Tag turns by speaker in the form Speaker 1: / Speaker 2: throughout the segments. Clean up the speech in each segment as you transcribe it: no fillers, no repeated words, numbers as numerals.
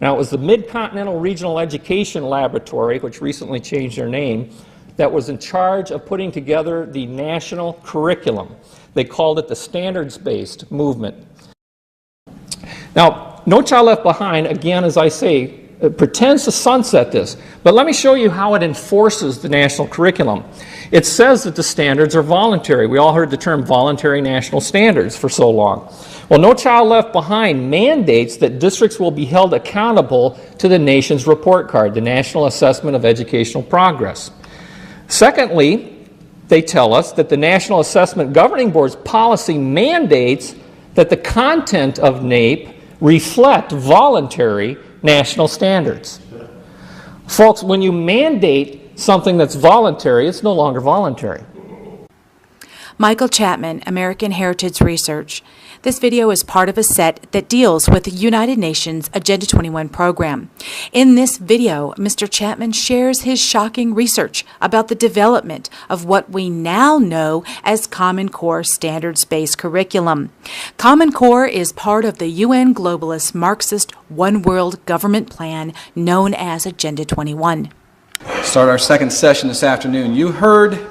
Speaker 1: Now, it was the Mid-Continental Regional Education Laboratory, which recently changed their name, that was in charge of putting together the national curriculum. They called it the standards-based movement. Now, No Child Left Behind, again, as I say, pretends to sunset this, but let me show you how it enforces the national curriculum. It says that the standards are voluntary. We all heard the term voluntary national standards for so long. Well, No Child Left Behind mandates that districts will be held accountable to the nation's report card, the National Assessment of Educational Progress. Secondly, they tell us that the National Assessment Governing Board's policy mandates that the content of NAEP reflect voluntary national standards. Folks, when you mandate something that's voluntary, it's no longer voluntary.
Speaker 2: Michael Chapman, American Heritage Research. This video is part of a set that deals with the United Nations Agenda 21 program. In this video, Mr. Chapman shares his shocking research about the development of what we now know as Common Core standards-based curriculum. Common Core is part of the UN globalist Marxist One World Government Plan known as Agenda 21.
Speaker 3: Start our second session this afternoon. You heard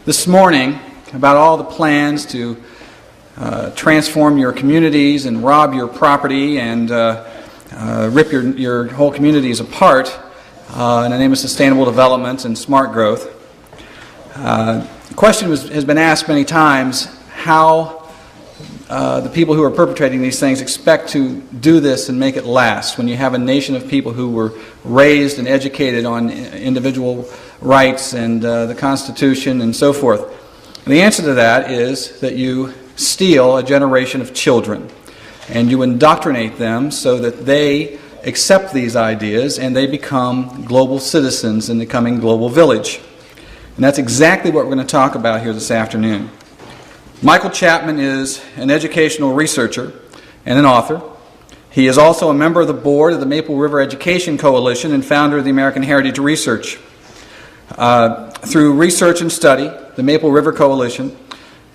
Speaker 3: this morning about all the plans to transform your communities and rob your property and rip your whole communities apart in the name of sustainable development and smart growth. The question has been asked many times how the people who are perpetrating these things expect to do this and make it last when you have a nation of people who were raised and educated on individual rights and the Constitution and so forth. And the answer to that is that you steal a generation of children and you indoctrinate them so that they accept these ideas and they become global citizens in the coming global village. And that's exactly what we're going to talk about here this afternoon. Michael Chapman is an educational researcher and an author. He is also a member of the board of the Maple River Education Coalition and founder of the American Heritage Research. Through research and study, the Maple River Coalition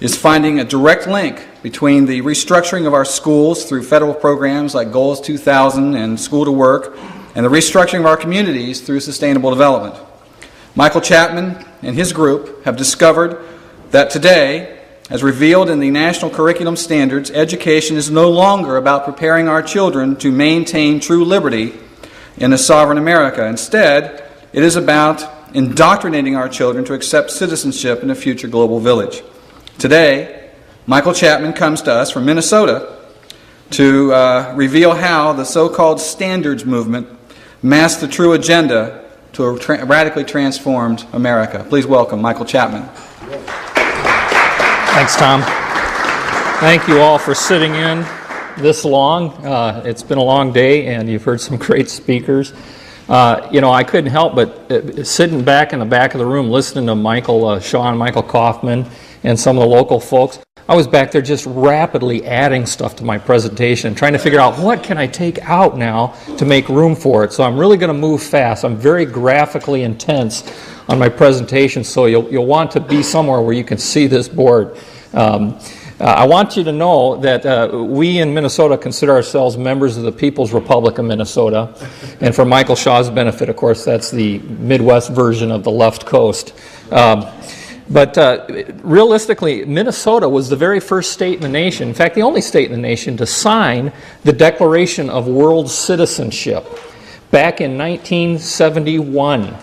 Speaker 3: is finding a direct link between the restructuring of our schools through federal programs like Goals 2000 and School to Work, and the restructuring of our communities through sustainable development. Michael Chapman and his group have discovered that today, as revealed in the national curriculum standards, education is no longer about preparing our children to maintain true liberty in a sovereign America. Instead, it is about indoctrinating our children to accept citizenship in a future global village. Today, Michael Chapman comes to us from Minnesota to reveal how the so-called standards movement masked the true agenda to a radically transformed America. Please welcome Michael Chapman.
Speaker 1: Thanks, Tom. Thank you all for sitting in this long. It's been a long day, and you've heard some great speakers. I couldn't help but sitting back in the back of the room listening to Michael Kaufman, and some of the local folks. I was back there just rapidly adding stuff to my presentation, trying to figure out what can I take out now to make room for it. So I'm really going to move fast. I'm very graphically intense on my presentation, so you'll want to be somewhere where you can see this board. I want you to know that we in Minnesota consider ourselves members of the People's Republic of Minnesota. And for Michael Shaw's benefit, of course, that's the Midwest version of the left coast. But realistically, Minnesota was the very first state in the nation, in fact, the only state in the nation, to sign the Declaration of World Citizenship back in 1971.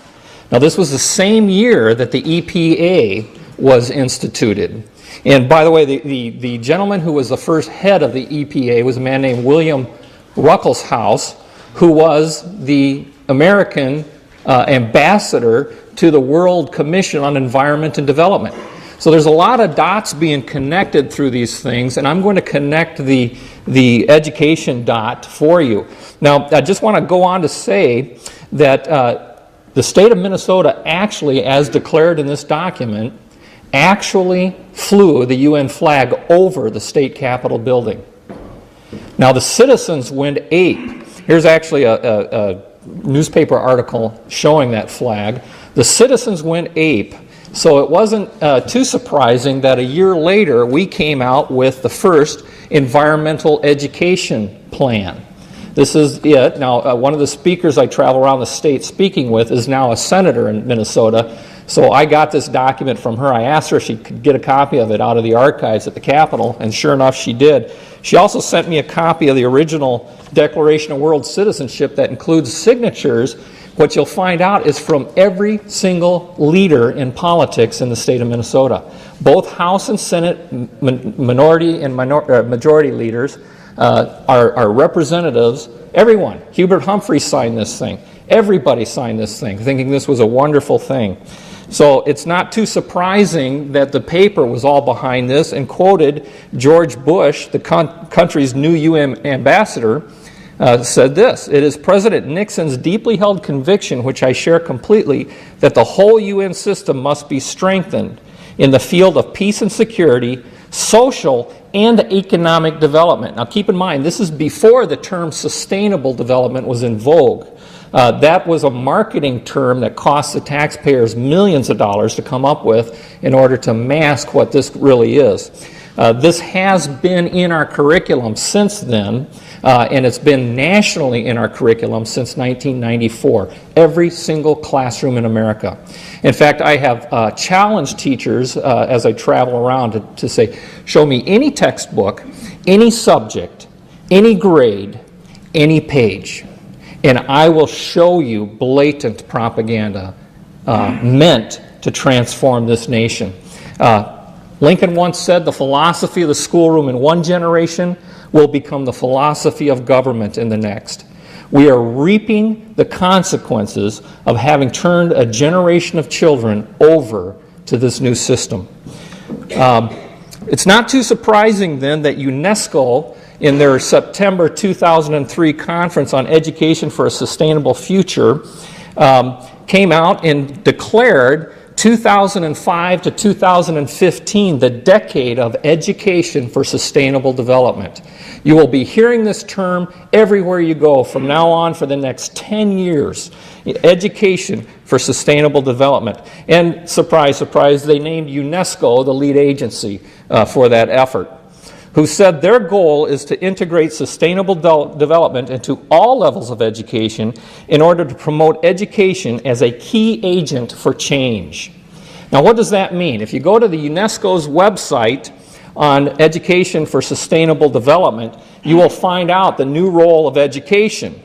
Speaker 1: Now, this was the same year that the EPA was instituted. And by the way, the gentleman who was the first head of the EPA was a man named William Ruckelshaus, who was the American ambassador to the World Commission on Environment and Development. So there's a lot of dots being connected through these things, and I'm going to connect the education dot for you. Now, I just want to go on to say that the state of Minnesota actually, as declared in this document, actually flew the UN flag over the state capitol building. Now, the citizens went ape. Here's actually a newspaper article showing that flag. The citizens went ape, so it wasn't too surprising that a year later we came out with the first environmental education plan. This is it. Now, one of the speakers I travel around the state speaking with is now a senator in Minnesota. So I got this document from her. I asked her if she could get a copy of it out of the archives at the Capitol, and sure enough, she did. She also sent me a copy of the original Declaration of World Citizenship that includes signatures. What you'll find out is from every single leader in politics in the state of Minnesota. Both House and Senate minority and majority leaders are representatives. Everyone. Hubert Humphrey signed this thing. Everybody signed this thing, thinking this was a wonderful thing. So it's not too surprising that the paper was all behind this and quoted George Bush, the country's new UN ambassador, said this: "It is President Nixon's deeply held conviction, which I share completely, that the whole UN system must be strengthened in the field of peace and security, social and economic development." Now keep in mind, this is before the term sustainable development was in vogue. That was a marketing term that cost the taxpayers millions of dollars to come up with in order to mask what this really is. This has been in our curriculum since then, and it's been nationally in our curriculum since 1994, every single classroom in America. In fact, I have challenged teachers as I travel around to say, show me any textbook, any subject, any grade, any page, and I will show you blatant propaganda meant to transform this nation. Lincoln once said, the philosophy of the schoolroom in one generation will become the philosophy of government in the next. We are reaping the consequences of having turned a generation of children over to this new system. It's not too surprising then that UNESCO, in their September 2003 conference on education for a sustainable future, came out and declared 2005 to 2015 the decade of education for sustainable development. You will be hearing this term everywhere you go from now on for the next 10 years. Education for sustainable development. And surprise, surprise, they named UNESCO the lead agency for that effort, who said their goal is to integrate sustainable development into all levels of education in order to promote education as a key agent for change. Now, what does that mean? If you go to the UNESCO's website on education for sustainable development, you will find out the new role of education.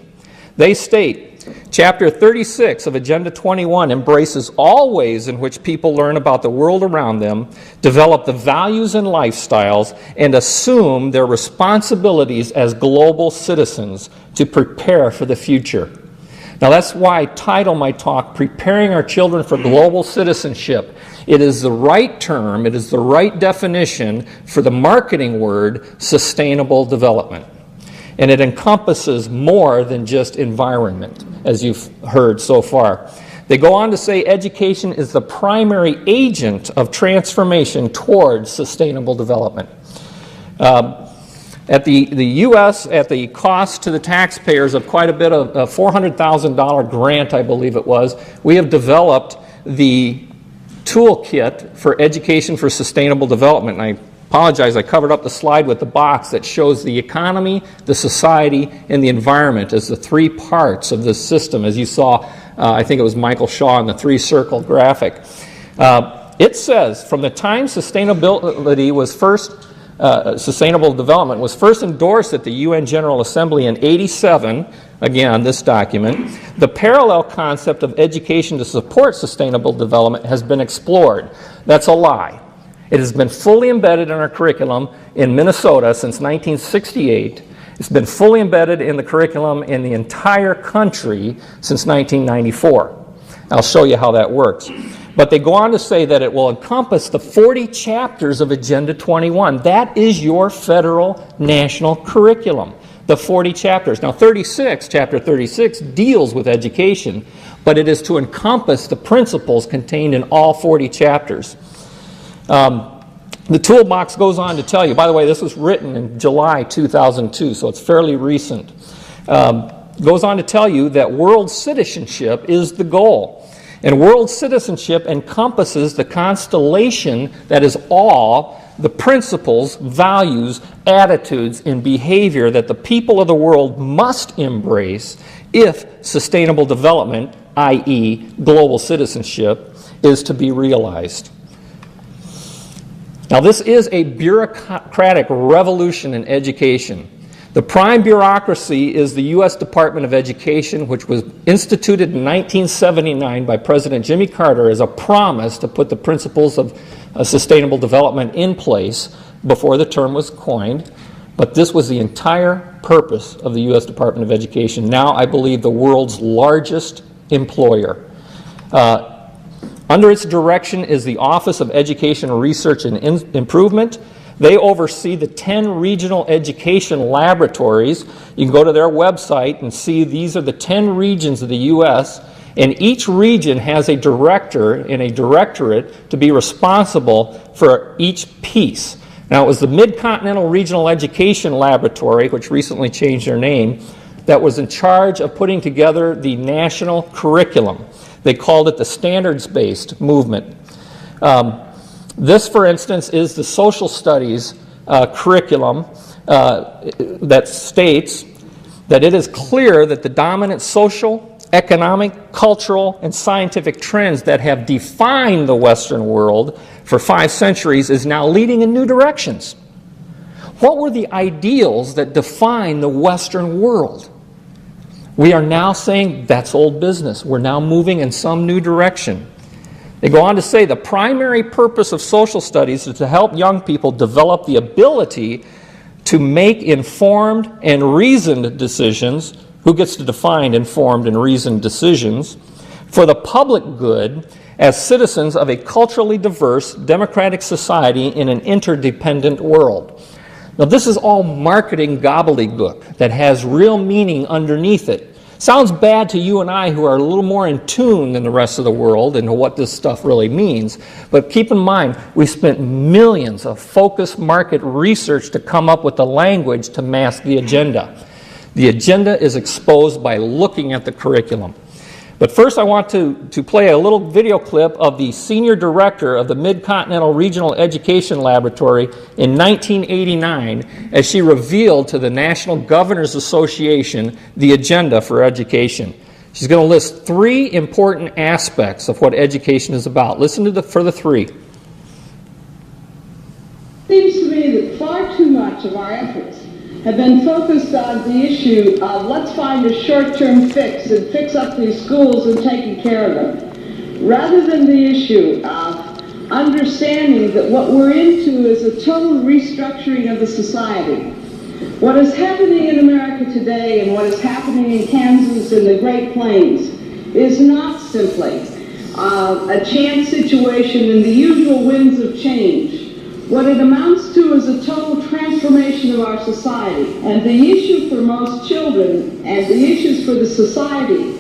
Speaker 1: They state, Chapter 36 of Agenda 21 embraces all ways in which people learn about the world around them, develop the values and lifestyles, and assume their responsibilities as global citizens to prepare for the future. Now that's why I title my talk, Preparing Our Children for Global Citizenship. It is the right term, it is the right definition for the marketing word, sustainable development. And it encompasses more than just environment, as you've heard so far. They go on to say education is the primary agent of transformation towards sustainable development. At the U.S., at the cost to the taxpayers of quite a bit of a $400,000 grant, I believe it was, we have developed the toolkit for education for sustainable development. And I apologize, I covered up the slide with the box that shows the economy, the society, and the environment as the three parts of this system, as you saw, I think it was Michael Shaw in the three-circle graphic. It says, from the time sustainability was first, sustainable development was first endorsed at the UN General Assembly in '87, again, this document, the parallel concept of education to support sustainable development has been explored. That's a lie. It has been fully embedded in our curriculum in Minnesota since 1968. It's been fully embedded in the curriculum in the entire country since 1994. I'll show you how that works. But they go on to say that it will encompass the 40 chapters of Agenda 21. That is your federal national curriculum, the 40 chapters. Now, chapter 36 deals with education, but it is to encompass the principles contained in all 40 chapters. The toolbox goes on to tell you, by the way, this was written in July 2002, so it's fairly recent. Goes on to tell you that world citizenship is the goal. And world citizenship encompasses the constellation that is all the principles, values, attitudes, and behavior that the people of the world must embrace if sustainable development, i.e. global citizenship, is to be realized. Now, this is a bureaucratic revolution in education. The prime bureaucracy is the U.S. Department of Education, which was instituted in 1979 by President Jimmy Carter as a promise to put the principles of sustainable development in place before the term was coined. But this was the entire purpose of the U.S. Department of Education. Now, I believe, the world's largest employer. Under its direction is the Office of Education Research and Improvement. They oversee the 10 regional education laboratories. You can go to their website and see these are the 10 regions of the U.S., and each region has a director and a directorate to be responsible for each piece. Now, it was the Mid-Continental Regional Education Laboratory, which recently changed their name, that was in charge of putting together the national curriculum. They called it the standards-based movement. This, for instance, is the social studies curriculum that states that it is clear that the dominant social, economic, cultural, and scientific trends that have defined the Western world for 5 centuries is now leading in new directions. What were the ideals that define the Western world? We are now saying that's old business. We're now moving in some new direction. They go on to say the primary purpose of social studies is to help young people develop the ability to make informed and reasoned decisions. Who gets to define informed and reasoned decisions? For the public good as citizens of a culturally diverse, democratic society in an interdependent world. Now, this is all marketing gobbledygook that has real meaning underneath it. Sounds bad to you and I who are a little more in tune than the rest of the world into what this stuff really means. But keep in mind, we spent millions of focused market research to come up with the language to mask the agenda. The agenda is exposed by looking at the curriculum. But first I want to play a little video clip of the senior director of the Mid-Continental Regional Education Laboratory in 1989 as she revealed to the National Governors Association the agenda for education. She's going to list 3 important aspects of what education is about. Listen to for the 3.
Speaker 4: It seems to me that far too much of our efforts have been focused on the issue of let's find a short-term fix and fix up these schools and taking care of them, rather than the issue of understanding that what we're into is a total restructuring of the society. What is happening in America today and what is happening in Kansas and the Great Plains is not simply a chance situation in the usual winds of change. What it amounts to is a total transformation of our society. And the issue for most children and the issues for the society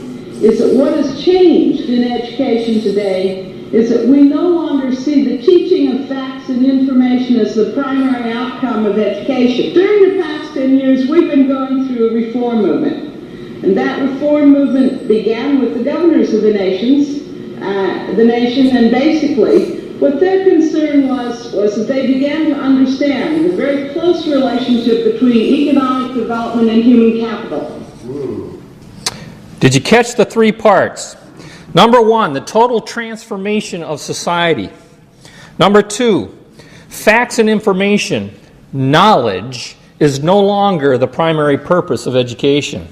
Speaker 4: is that what has changed in education today is that we no longer see the teaching of facts and information as the primary outcome of education. During the past 10 years, we've been going through a reform movement. And that reform movement began with the governors of the nation, and basically what their concern was that they began to understand the very close relationship between economic development and human capital.
Speaker 1: Did you catch the 3 parts? Number 1, the total transformation of society. Number 2, facts and information, knowledge, is no longer the primary purpose of education.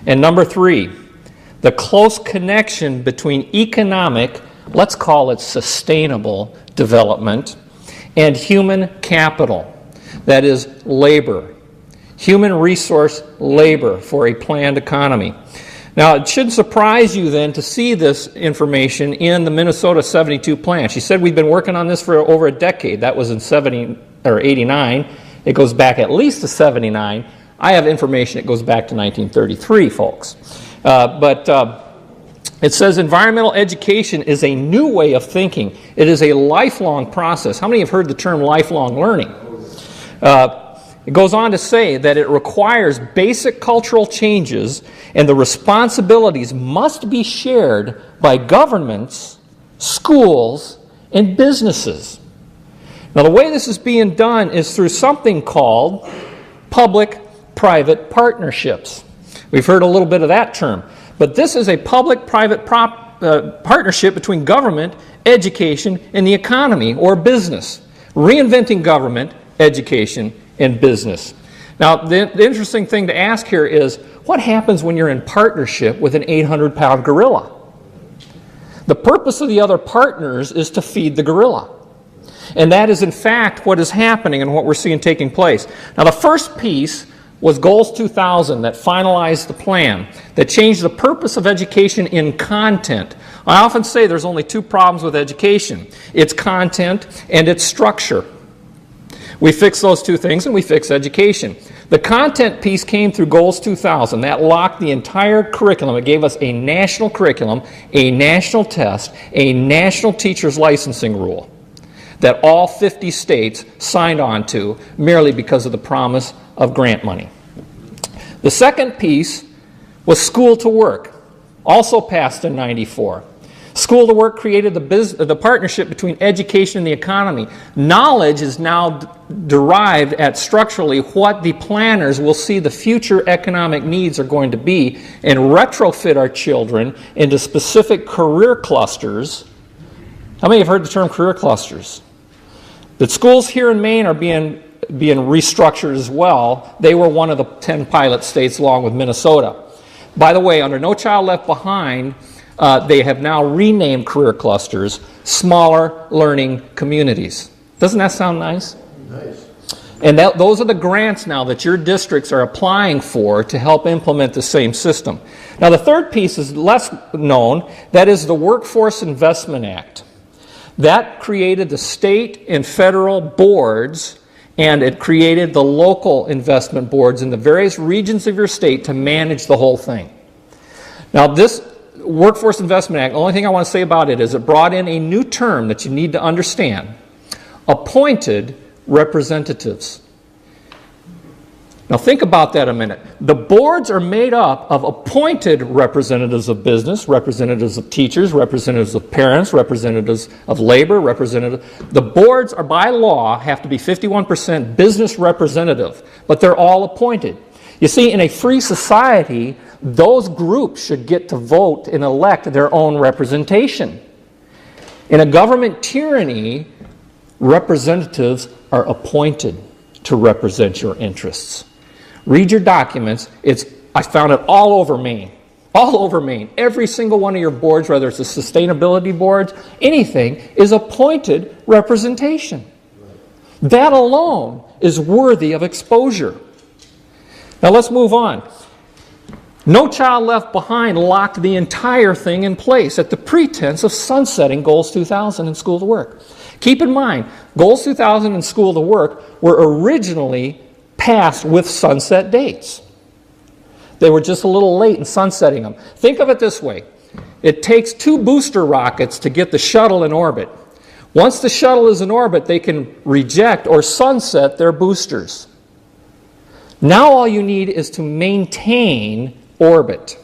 Speaker 1: And number 3, the close connection between economic, let's call it sustainable development, and human capital, that is labor, human resource labor for a planned economy. Now, it shouldn't surprise you then to see this information in the Minnesota 72 plan. She said we've been working on this for over a decade. That was in 89. It goes back at least to 79. I have information that goes back to 1933, folks. It says environmental education is a new way of thinking. It is a lifelong process. How many have heard the term lifelong learning? It goes on to say that it requires basic cultural changes and the responsibilities must be shared by governments, schools, and businesses. Now, the way this is being done is through something called public-private partnerships. We've heard a little bit of that term. But this is a public-private partnership between government, education, and the economy or business. Reinventing government, education, and business. Now, the interesting thing to ask here is, what happens when you're in partnership with an 800-pound gorilla? The purpose of the other partners is to feed the gorilla. And that is, in fact, what is happening and what we're seeing taking place. Now, the first piece was Goals 2000 that finalized the plan, that changed the purpose of education in content. I often say there's only two problems with education. It's content and its structure. We fix those two things and we fix education. The content piece came through Goals 2000. That locked the entire curriculum. It gave us a national curriculum, a national test, a national teacher's licensing rule that all 50 states signed on to merely because of the promise of grant money. The second piece was School to Work, also passed in '94. School to Work created the partnership between education and the economy. Knowledge is now derived at structurally what the planners will see the future economic needs are going to be and retrofit our children into specific career clusters. How many have heard the term career clusters? The schools here in Maine are being restructured as well. They were one of the 10 pilot states along with Minnesota. By the way, under No Child Left Behind, they have now renamed career clusters smaller learning communities. Doesn't that sound nice? Nice. And those are the grants now that your districts are applying for to help implement the same system. Now, the third piece is less known. That is the Workforce Investment Act. That created the state and federal boards, and it created the local investment boards in the various regions of your state to manage the whole thing. Now, this Workforce Investment Act, the only thing I want to say about it is it brought in a new term that you need to understand: appointed representatives. Now think about that a minute. The boards are made up of appointed representatives of business, representatives of teachers, representatives of parents, representatives of labor, The boards are by law have to be 51% business representative, but they're all appointed. You see, in a free society, those groups should get to vote and elect their own representation. In a government tyranny, representatives are appointed to represent your interests. Read your documents. I found it all over Maine. All over Maine. Every single one of your boards, whether it's the sustainability boards, anything, is appointed representation. That alone is worthy of exposure. Now let's move on. No Child Left Behind locked the entire thing in place at the pretense of sunsetting Goals 2000 and School to Work. Keep in mind, Goals 2000 and School to Work were originally passed with sunset dates. They were just a little late in sunsetting them. Think of it this way. It takes 2 booster rockets to get the shuttle in orbit. Once the shuttle is in orbit, they can reject or sunset their boosters. Now all you need is to maintain orbit.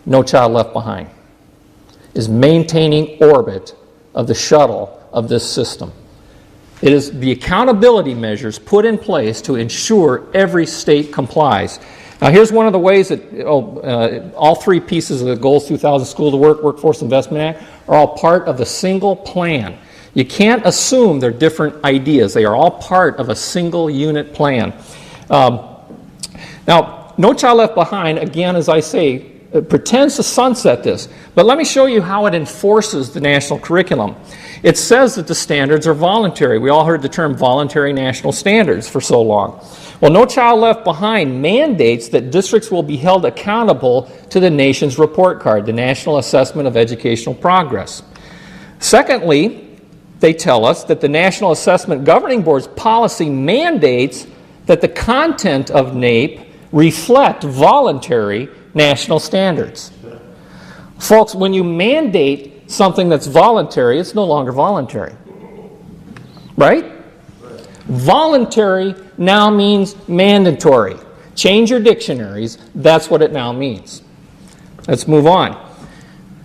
Speaker 1: No Child Left Behind is maintaining orbit of the shuttle of this system. It is the accountability measures put in place to ensure every state complies. Now, here's one of the ways that all 3 pieces of the Goals 2000 School to Work Workforce Investment Act are all part of a single plan. You can't assume they're different ideas. They are all part of a single unit plan. Now, No Child Left Behind, again, as I say, pretends to sunset this. But let me show you how it enforces the national curriculum. It says that the standards are voluntary. We all heard the term voluntary national standards for so long. Well, No Child Left Behind mandates that districts will be held accountable to the nation's report card, the National Assessment of Educational Progress. Secondly, they tell us that the National Assessment Governing Board's policy mandates that the content of NAEP reflect voluntary national standards. Folks, when you mandate something that's voluntary, it's no longer voluntary. Right? Voluntary now means mandatory. Change your dictionaries. That's what it now means. Let's move on.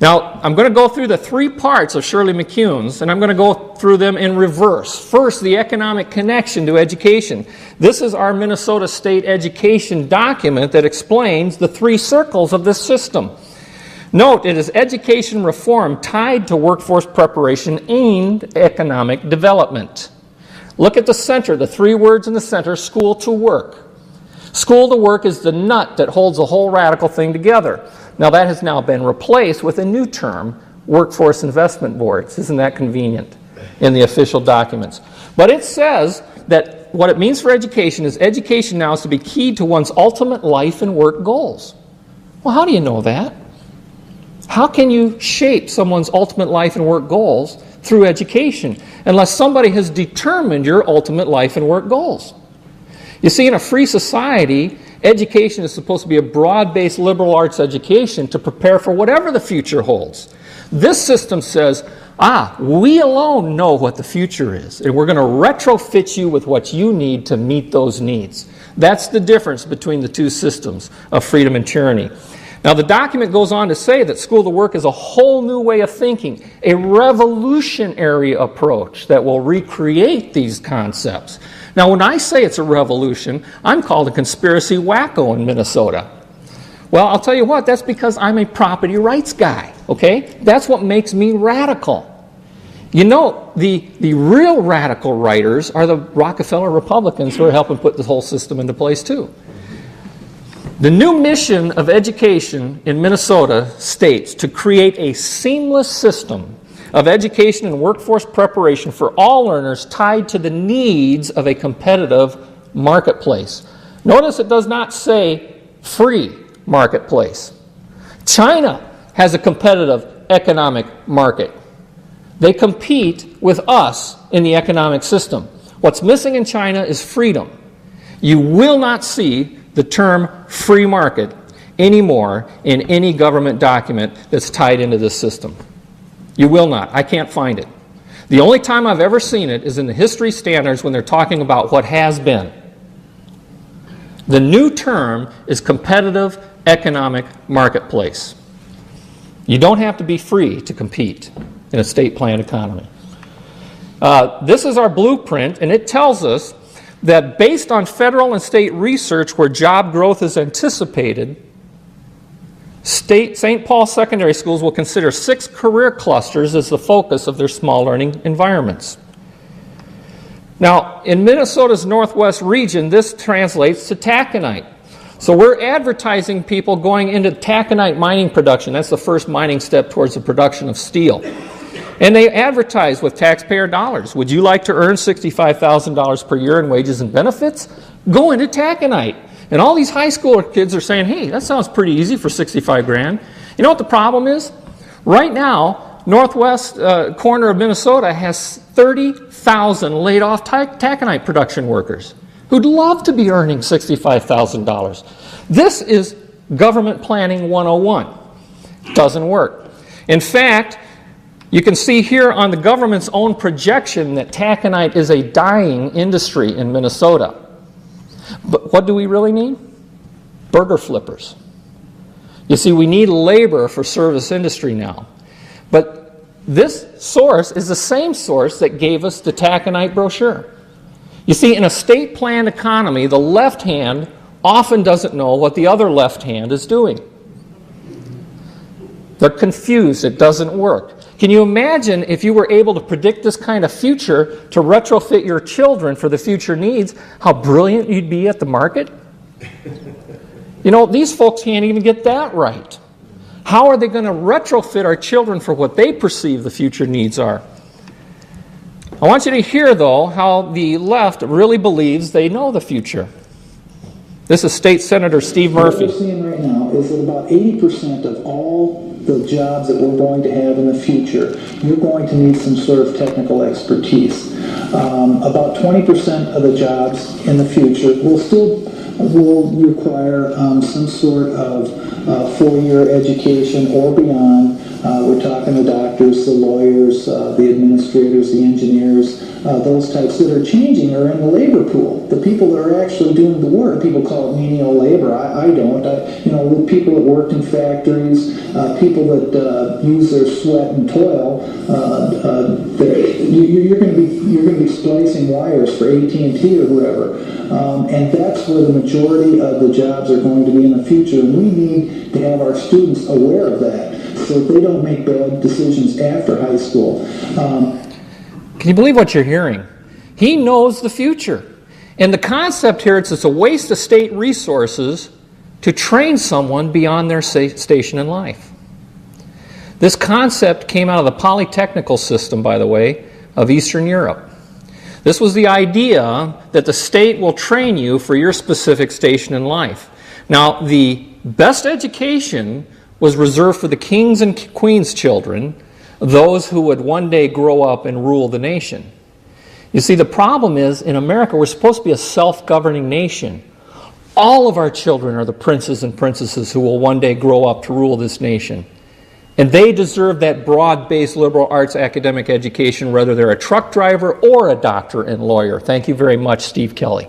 Speaker 1: Now, I'm going to go through the 3 parts of Shirley McCune's, and I'm going to go through them in reverse. First, the economic connection to education. This is our Minnesota State education document that explains the 3 circles of this system. Note, it is education reform tied to workforce preparation aimed at economic development. Look at the center, the 3 words in the center, school to work. School to work is the nut that holds the whole radical thing together. Now that has now been replaced with a new term, workforce investment boards. Isn't that convenient in the official documents? But it says that what it means for education is education now is to be keyed to one's ultimate life and work goals. Well, how do you know that? How can you shape someone's ultimate life and work goals through education unless somebody has determined your ultimate life and work goals? You see, in a free society, education is supposed to be a broad-based liberal arts education to prepare for whatever the future holds. This system says, we alone know what the future is, and we're going to retrofit you with what you need to meet those needs. That's the difference between the 2 systems of freedom and tyranny. Now, the document goes on to say that school to work is a whole new way of thinking, a revolutionary approach that will recreate these concepts. Now, when I say it's a revolution, I'm called a conspiracy wacko in Minnesota. Well, I'll tell you what, that's because I'm a property rights guy, okay? That's what makes me radical. You know, the real radical writers are the Rockefeller Republicans who are helping put this whole system into place too. The new mission of education in Minnesota states to create a seamless system of education and workforce preparation for all learners tied to the needs of a competitive marketplace. Notice it does not say free marketplace. China has a competitive economic market. They compete with us in the economic system. What's missing in China is freedom. You will not see the term free market anymore in any government document that's tied into this system. You will not. I can't find it. The only time I've ever seen it is in the history standards when they're talking about what has been. The new term is competitive economic marketplace. You don't have to be free to compete in a state-planned economy. This is our blueprint, and it tells us that based on federal and state research where job growth is anticipated, St. Paul secondary schools will consider 6 career clusters as the focus of their small learning environments. Now, in Minnesota's northwest region, this translates to taconite. So we're advertising people going into taconite mining production. That's the first mining step towards the production of steel. And they advertise with taxpayer dollars. Would you like to earn $65,000 per year in wages and benefits? Go into taconite. And all these high school kids are saying, hey, that sounds pretty easy for 65 grand. You know what the problem is? Right now, northwest corner of Minnesota has 30,000 laid off taconite production workers who'd love to be earning $65,000. This is government planning 101. Doesn't work. In fact, you can see here on the government's own projection that taconite is a dying industry in Minnesota. But what do we really need? Burger flippers. You see, we need labor for service industry now. But this source is the same source that gave us the taconite brochure. You see, in a state-planned economy, the left hand often doesn't know what the other left hand is doing. They're confused. It doesn't work. Can you imagine if you were able to predict this kind of future to retrofit your children for the future needs, how brilliant you'd be at the market? You know, these folks can't even get that right. How are they going to retrofit our children for what they perceive the future needs are? I want you to hear, though, how the left really believes they know the future. This is State Senator Steve Murphy.
Speaker 5: What we're seeing right now is that about 80% of all the jobs that we're going to have in the future, you're going to need some sort of technical expertise. About 20% of the jobs in the future will require some sort of 4-year education or beyond We're talking the doctors, the lawyers, the administrators, the engineers, those types that are changing are in the labor pool. The people that are actually doing the work, people call it menial labor. I don't. The people that work in factories, people that use their sweat and toil, you're going to be splicing wires for AT&T or whoever, and that's where the majority of the jobs are going to be in the future. And we need to have our students aware of that, so they don't make bad decisions after high school.
Speaker 1: Can you believe what you're hearing? He knows the future. And the concept here is it's a waste of state resources to train someone beyond their station in life. This concept came out of the polytechnical system, by the way, of Eastern Europe. This was the idea that the state will train you for your specific station in life. Now, the best education was reserved for the kings and queens' children, those who would one day grow up and rule the nation. You see, the problem is, in America, we're supposed to be a self-governing nation. All of our children are the princes and princesses who will one day grow up to rule this nation. And they deserve that broad-based liberal arts academic education, whether they're a truck driver or a doctor and lawyer. Thank you very much, Steve Kelly.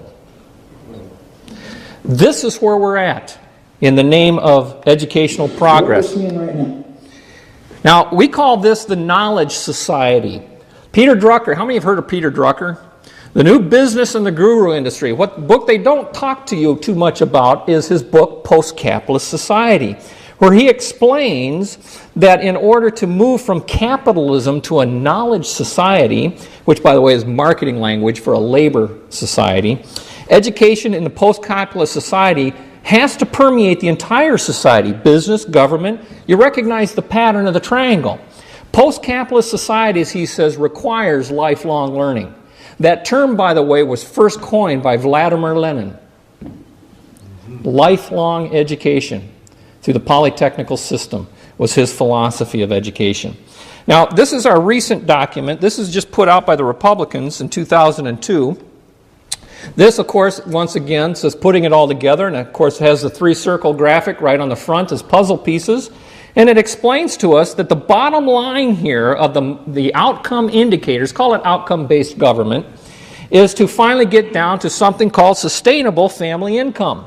Speaker 1: This is where we're at in the name of educational progress.
Speaker 5: What are we seeing right now?
Speaker 1: Now, we call this the Knowledge Society. Peter Drucker, how many have heard of Peter Drucker? The New Business and the Guru Industry. What book they don't talk to you too much about is his book, Post-Capitalist Society, where he explains that in order to move from capitalism to a knowledge society, which, by the way, is marketing language for a labor society, education in the post-capitalist society has to permeate the entire society, business, government. You recognize the pattern of the triangle. Post-capitalist societies, he says, requires lifelong learning. That term, by the way, was first coined by Vladimir Lenin. Lifelong education through the polytechnical system was his philosophy of education. Now, this is our recent document. This is just put out by the Republicans in 2002. This, of course, once again, says putting it all together, and of course has the three-circle graphic right on the front as puzzle pieces, and it explains to us that the bottom line here of the outcome indicators, call it outcome-based government, is to finally get down to something called sustainable family income.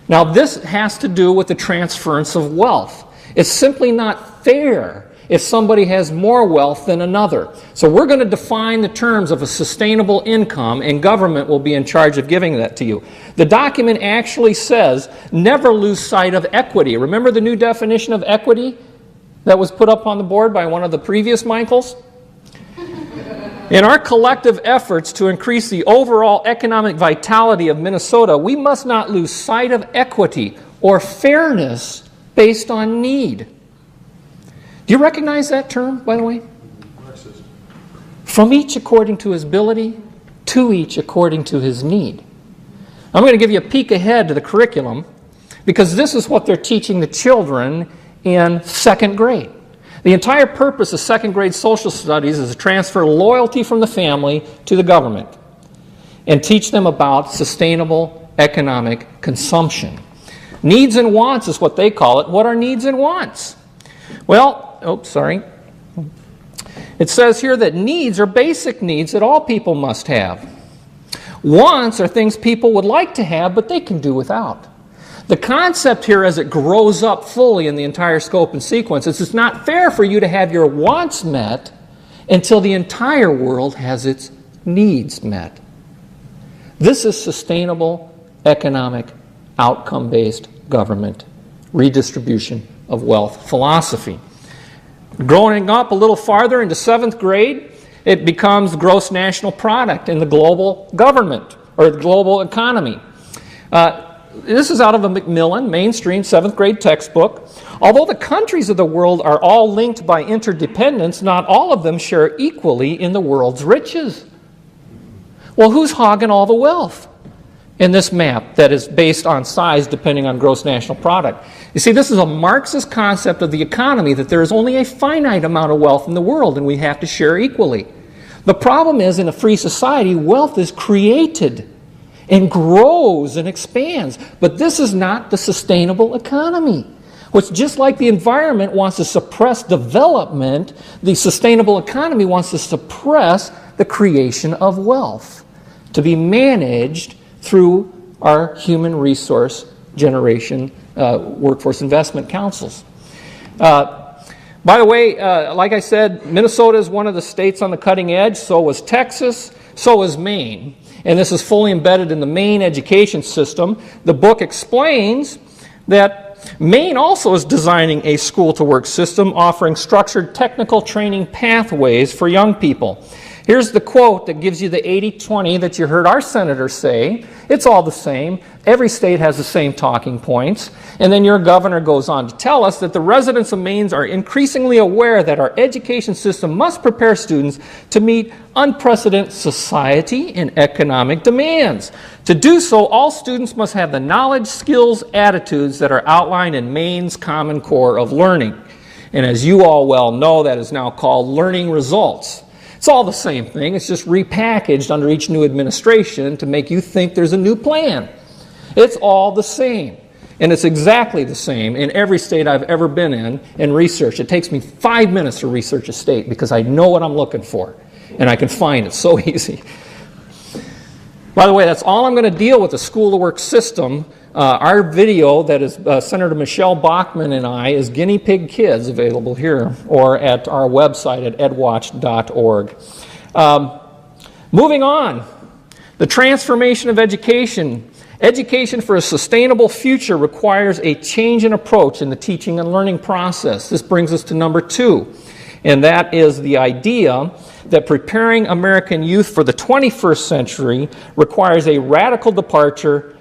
Speaker 1: Now, this has to do with the transference of wealth. It's simply not fair if somebody has more wealth than another. So we're going to define the terms of a sustainable income, and government will be in charge of giving that to you. The document actually says, never lose sight of equity. Remember the new definition of equity that was put up on the board by one of the previous Michaels? In our collective efforts to increase the overall economic vitality of Minnesota, we must not lose sight of equity or fairness based on need. Do you recognize that term, by the way? From each according to his ability, to each according to his need. I'm going to give you a peek ahead to the curriculum, because this is what they're teaching the children in second grade. The entire purpose of second grade social studies is to transfer loyalty from the family to the government and teach them about sustainable economic consumption. Needs and wants is what they call it. What are needs and wants? Well, it says here that needs are basic needs that all people must have. Wants are things people would like to have, but they can do without. The concept here, as it grows up fully in the entire scope and sequence, is it's not fair for you to have your wants met until the entire world has its needs met. This is sustainable economic outcome-based government redistribution of wealth philosophy. Growing up a little farther into seventh grade, it becomes gross national product in the global government or the global economy. This is out of a Macmillan mainstream seventh grade textbook. Although the countries of the world are all linked by interdependence, not all of them share equally in the world's riches. Well, who's hogging all the wealth in this map that is based on size depending on gross national product? You see, this is a Marxist concept of the economy, that there is only a finite amount of wealth in the world and we have to share equally. The problem is, in a free society, wealth is created and grows and expands. But this is not the sustainable economy. which, just like the environment wants to suppress development, the sustainable economy wants to suppress the creation of wealth to be managed through our human resource generation workforce investment councils. By the way, like I said, Minnesota is one of the states on the cutting edge. So was Texas, so was Maine. And this is fully embedded in the Maine education system. The book explains that Maine also is designing a school-to-work system offering structured technical training pathways for young people. Here's the quote that gives you the 80-20 that you heard our senator say. It's all the same. Every state has the same talking points. And then your governor goes on to tell us that the residents of Maine are increasingly aware that our education system must prepare students to meet unprecedented society and economic demands. To do so, all students must have the knowledge, skills, attitudes that are outlined in Maine's Common Core of Learning. And as you all well know, that is now called learning results. It's all the same thing. It's just repackaged under each new administration to make you think there's a new plan. It's all the same. And it's exactly the same in every state I've ever been in research. It takes me 5 minutes to research a state because I know what I'm looking for. And I can find it so easy. By the way, that's all I'm going to deal with the school-to-work system. Our video that is Senator Michelle Bachmann and I is Guinea Pig Kids, available here or at our website at edwatch.org. Moving on, the transformation of education. Education for a sustainable future requires a change in approach in the teaching and learning process. This brings us to number 2, and that is the idea that preparing American youth for the 21st century requires a radical departure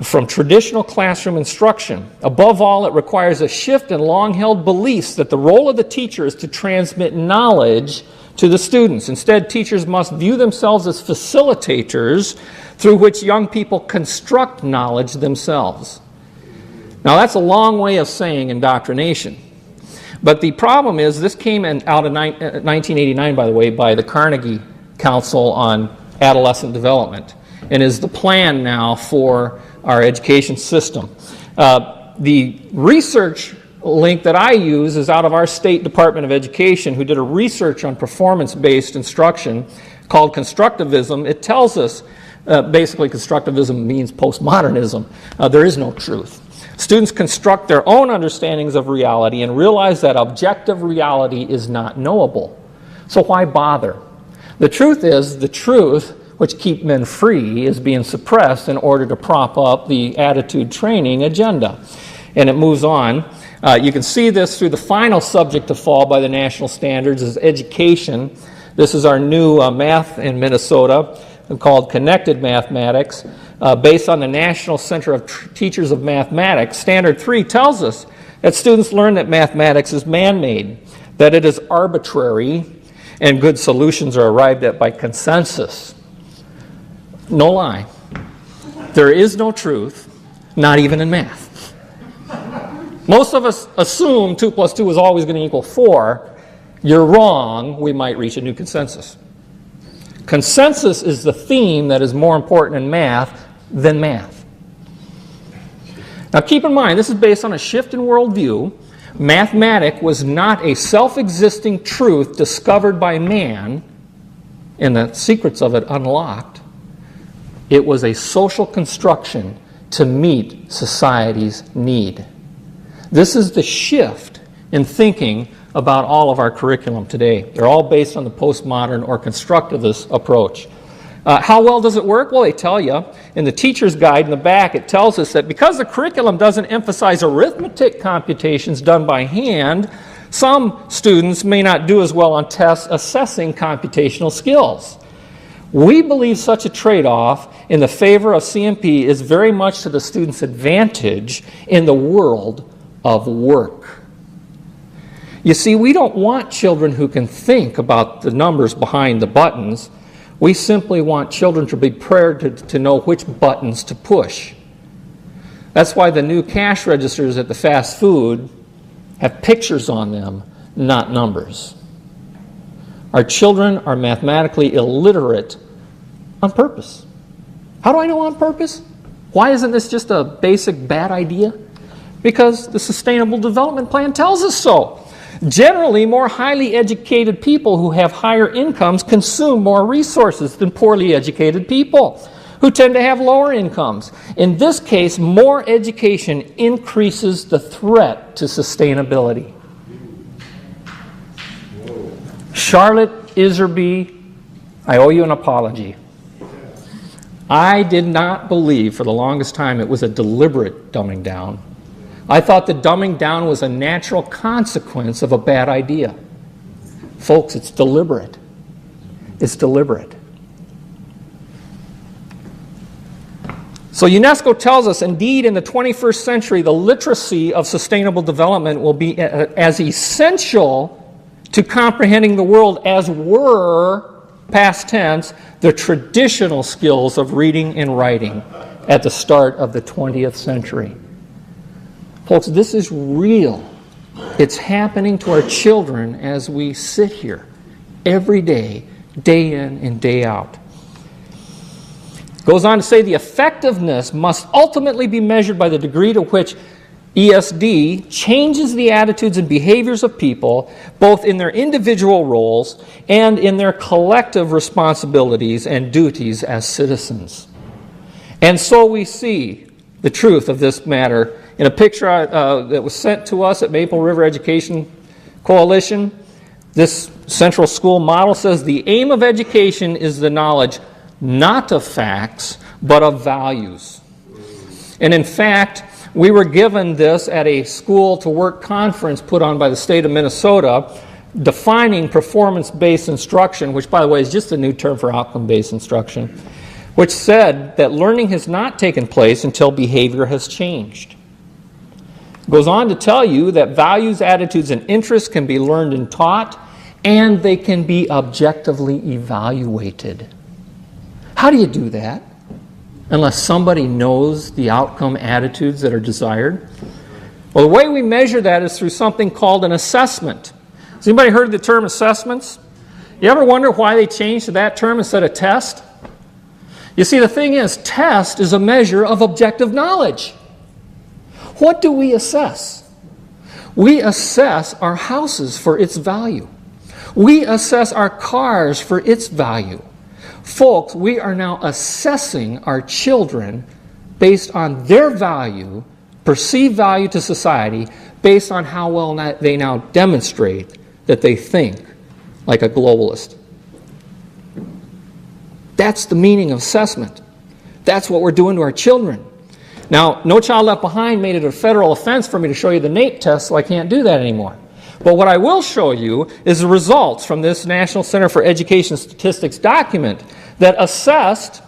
Speaker 1: from traditional classroom instruction. Above all, it requires a shift in long-held beliefs that the role of the teacher is to transmit knowledge to the students. Instead, teachers must view themselves as facilitators through which young people construct knowledge themselves. Now, that's a long way of saying indoctrination. But the problem is, this came out in 1989, by the way, by the Carnegie Council on Adolescent Development, and is the plan now for our education system. The research link that I use is out of our State Department of Education, who did a research on performance-based instruction called constructivism. It tells us, basically constructivism means postmodernism. There is no truth. Students construct their own understandings of reality and realize that objective reality is not knowable. So why bother? The truth is, the truth which keep men free is being suppressed in order to prop up the attitude training agenda. And it moves on. You can see this through the final subject to fall by the national standards is education. This is our new math in Minnesota called Connected Mathematics. Based on the National Center of Teachers of Mathematics, Standard 3 tells us that students learn that mathematics is man-made, that it is arbitrary, and good solutions are arrived at by consensus. No lie. There is no truth, not even in math. Most of us assume 2 plus 2 is always going to equal 4. You're wrong. We might reach a new consensus. Consensus is the theme that is more important in math than math. Now keep in mind, this is based on a shift in worldview. Mathematics was not a self-existing truth discovered by man and the secrets of it unlocked. It was a social construction to meet society's need. This is the shift in thinking about all of our curriculum today. They're all based on the postmodern or constructivist approach. How well does it work? Well, they tell you. In the teacher's guide in the back, it tells us that because the curriculum doesn't emphasize arithmetic computations done by hand, some students may not do as well on tests assessing computational skills. We believe such a trade-off in the favor of CMP is very much to the student's advantage in the world of work. You see, we don't want children who can think about the numbers behind the buttons. We simply want children to be prepared to know which buttons to push. That's why the new cash registers at the fast food have pictures on them, not numbers. Our children are mathematically illiterate on purpose. How do I know on purpose? Why isn't this just a basic bad idea? because the Sustainable Development Plan tells us so. Generally, more highly educated people who have higher incomes consume more resources than poorly educated people who tend to have lower incomes. In this case, more education increases the threat to sustainability. Charlotte Iserby, I owe you an apology. I did not believe for the longest time it was a deliberate dumbing down. I thought the dumbing down was a natural consequence of a bad idea. Folks, it's deliberate. It's deliberate. So UNESCO tells us, indeed, in the 21st century, the literacy of sustainable development will be as essential to comprehending the world as were, past tense, the traditional skills of reading and writing at the start of the 20th century. Folks, this is real. It's happening to our children as we sit here every day, day in and day out. Goes on to say the effectiveness must ultimately be measured by the degree to which ESD changes the attitudes and behaviors of people, both in their individual roles and in their collective responsibilities and duties as citizens. And so we see the truth of this matter in a picture that was sent to us at Maple River Education Coalition. This central school model says the aim of education is the knowledge not of facts, but of values. And in fact, we were given this at a school to work conference put on by the state of Minnesota, defining performance-based instruction, which, by the way, is just a new term for outcome-based instruction, which said that learning has not taken place until behavior has changed. Goes on to tell you that values, attitudes, and interests can be learned and taught, and they can be objectively evaluated. How do you do that? Unless somebody knows the outcome attitudes that are desired? Well, the way we measure that is through something called an assessment. Has anybody heard of the term assessments? You ever wonder why they changed to that term instead of test? You see, the thing is, test is a measure of objective knowledge. What do we assess? We assess our houses for its value. We assess our cars for its value. Folks, we are now assessing our children based on their value, perceived value to society, based on how well they now demonstrate that they think like a globalist. That's the meaning of assessment. That's what we're doing to our children. Now, No Child Left Behind made it a federal offense for me to show you the NAEP test, so I can't do that anymore. But what I will show you is the results from this National Center for Education Statistics document that assessed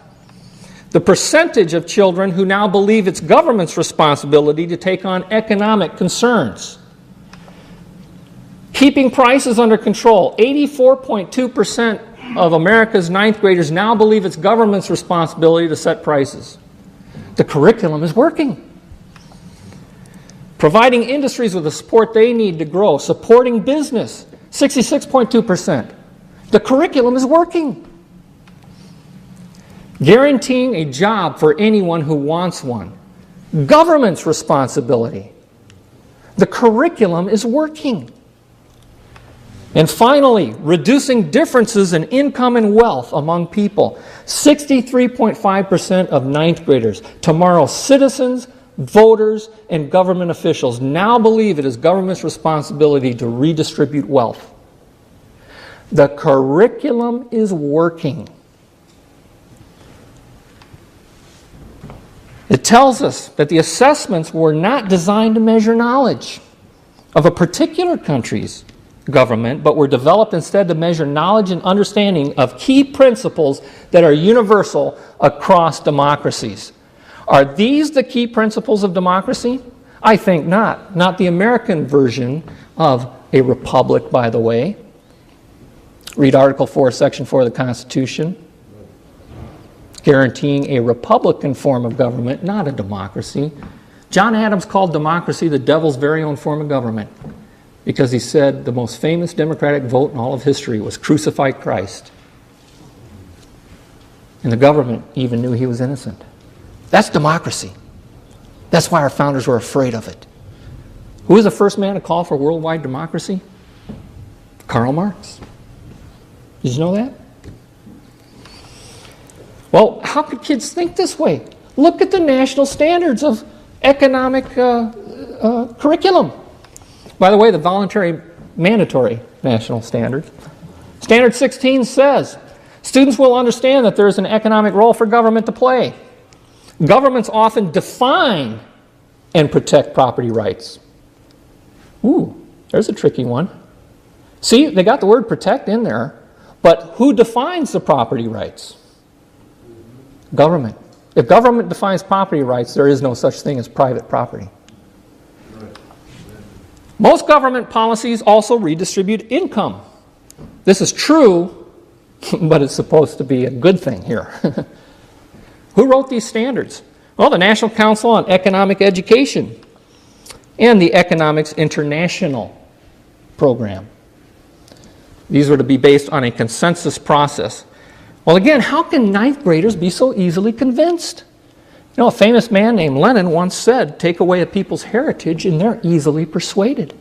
Speaker 1: the percentage of children who now believe it's government's responsibility to take on economic concerns. Keeping prices under control. 84.2% of America's ninth graders now believe it's government's responsibility to set prices. The curriculum is working. Providing industries with the support they need to grow. Supporting business. 66.2%. The curriculum is working. Guaranteeing a job for anyone who wants one. Government's responsibility. The curriculum is working. And finally, reducing differences in income and wealth among people. 63.5% of ninth graders, tomorrow's citizens, voters, and government officials now believe it is government's responsibility to redistribute wealth. The curriculum is working. It tells us that the assessments were not designed to measure knowledge of a particular country's government, but were developed instead to measure knowledge and understanding of key principles that are universal across democracies. Are these the key principles of democracy? I think not. Not the American version of a republic, by the way. Read Article 4, Section 4 of the Constitution. Guaranteeing a republican form of government, not a democracy. John Adams called democracy the devil's very own form of government, because he said the most famous democratic vote in all of history was crucify Christ. And the government even knew he was innocent. That's democracy. That's why our founders were afraid of it. Who was the first man to call for worldwide democracy? Karl Marx. Did you know that? Well, how could kids think this way? Look at the national standards of economic curriculum. By the way, the voluntary mandatory national standards. Standard 16 says, students will understand that there is an economic role for government to play. Governments often define and protect property rights. Ooh, there's a tricky one. See, they got the word protect in there, but who defines the property rights? Government. If government defines property rights, there is no such thing as private property. Most government policies also redistribute income. This is true, but it's supposed to be a good thing here. Who wrote these standards? Well, the National Council on Economic Education and the Economics International program. These were to be based on a consensus process. Well, again, how can ninth graders be so easily convinced? You know, a famous man named Lenin once said, take away a people's heritage and they're easily persuaded.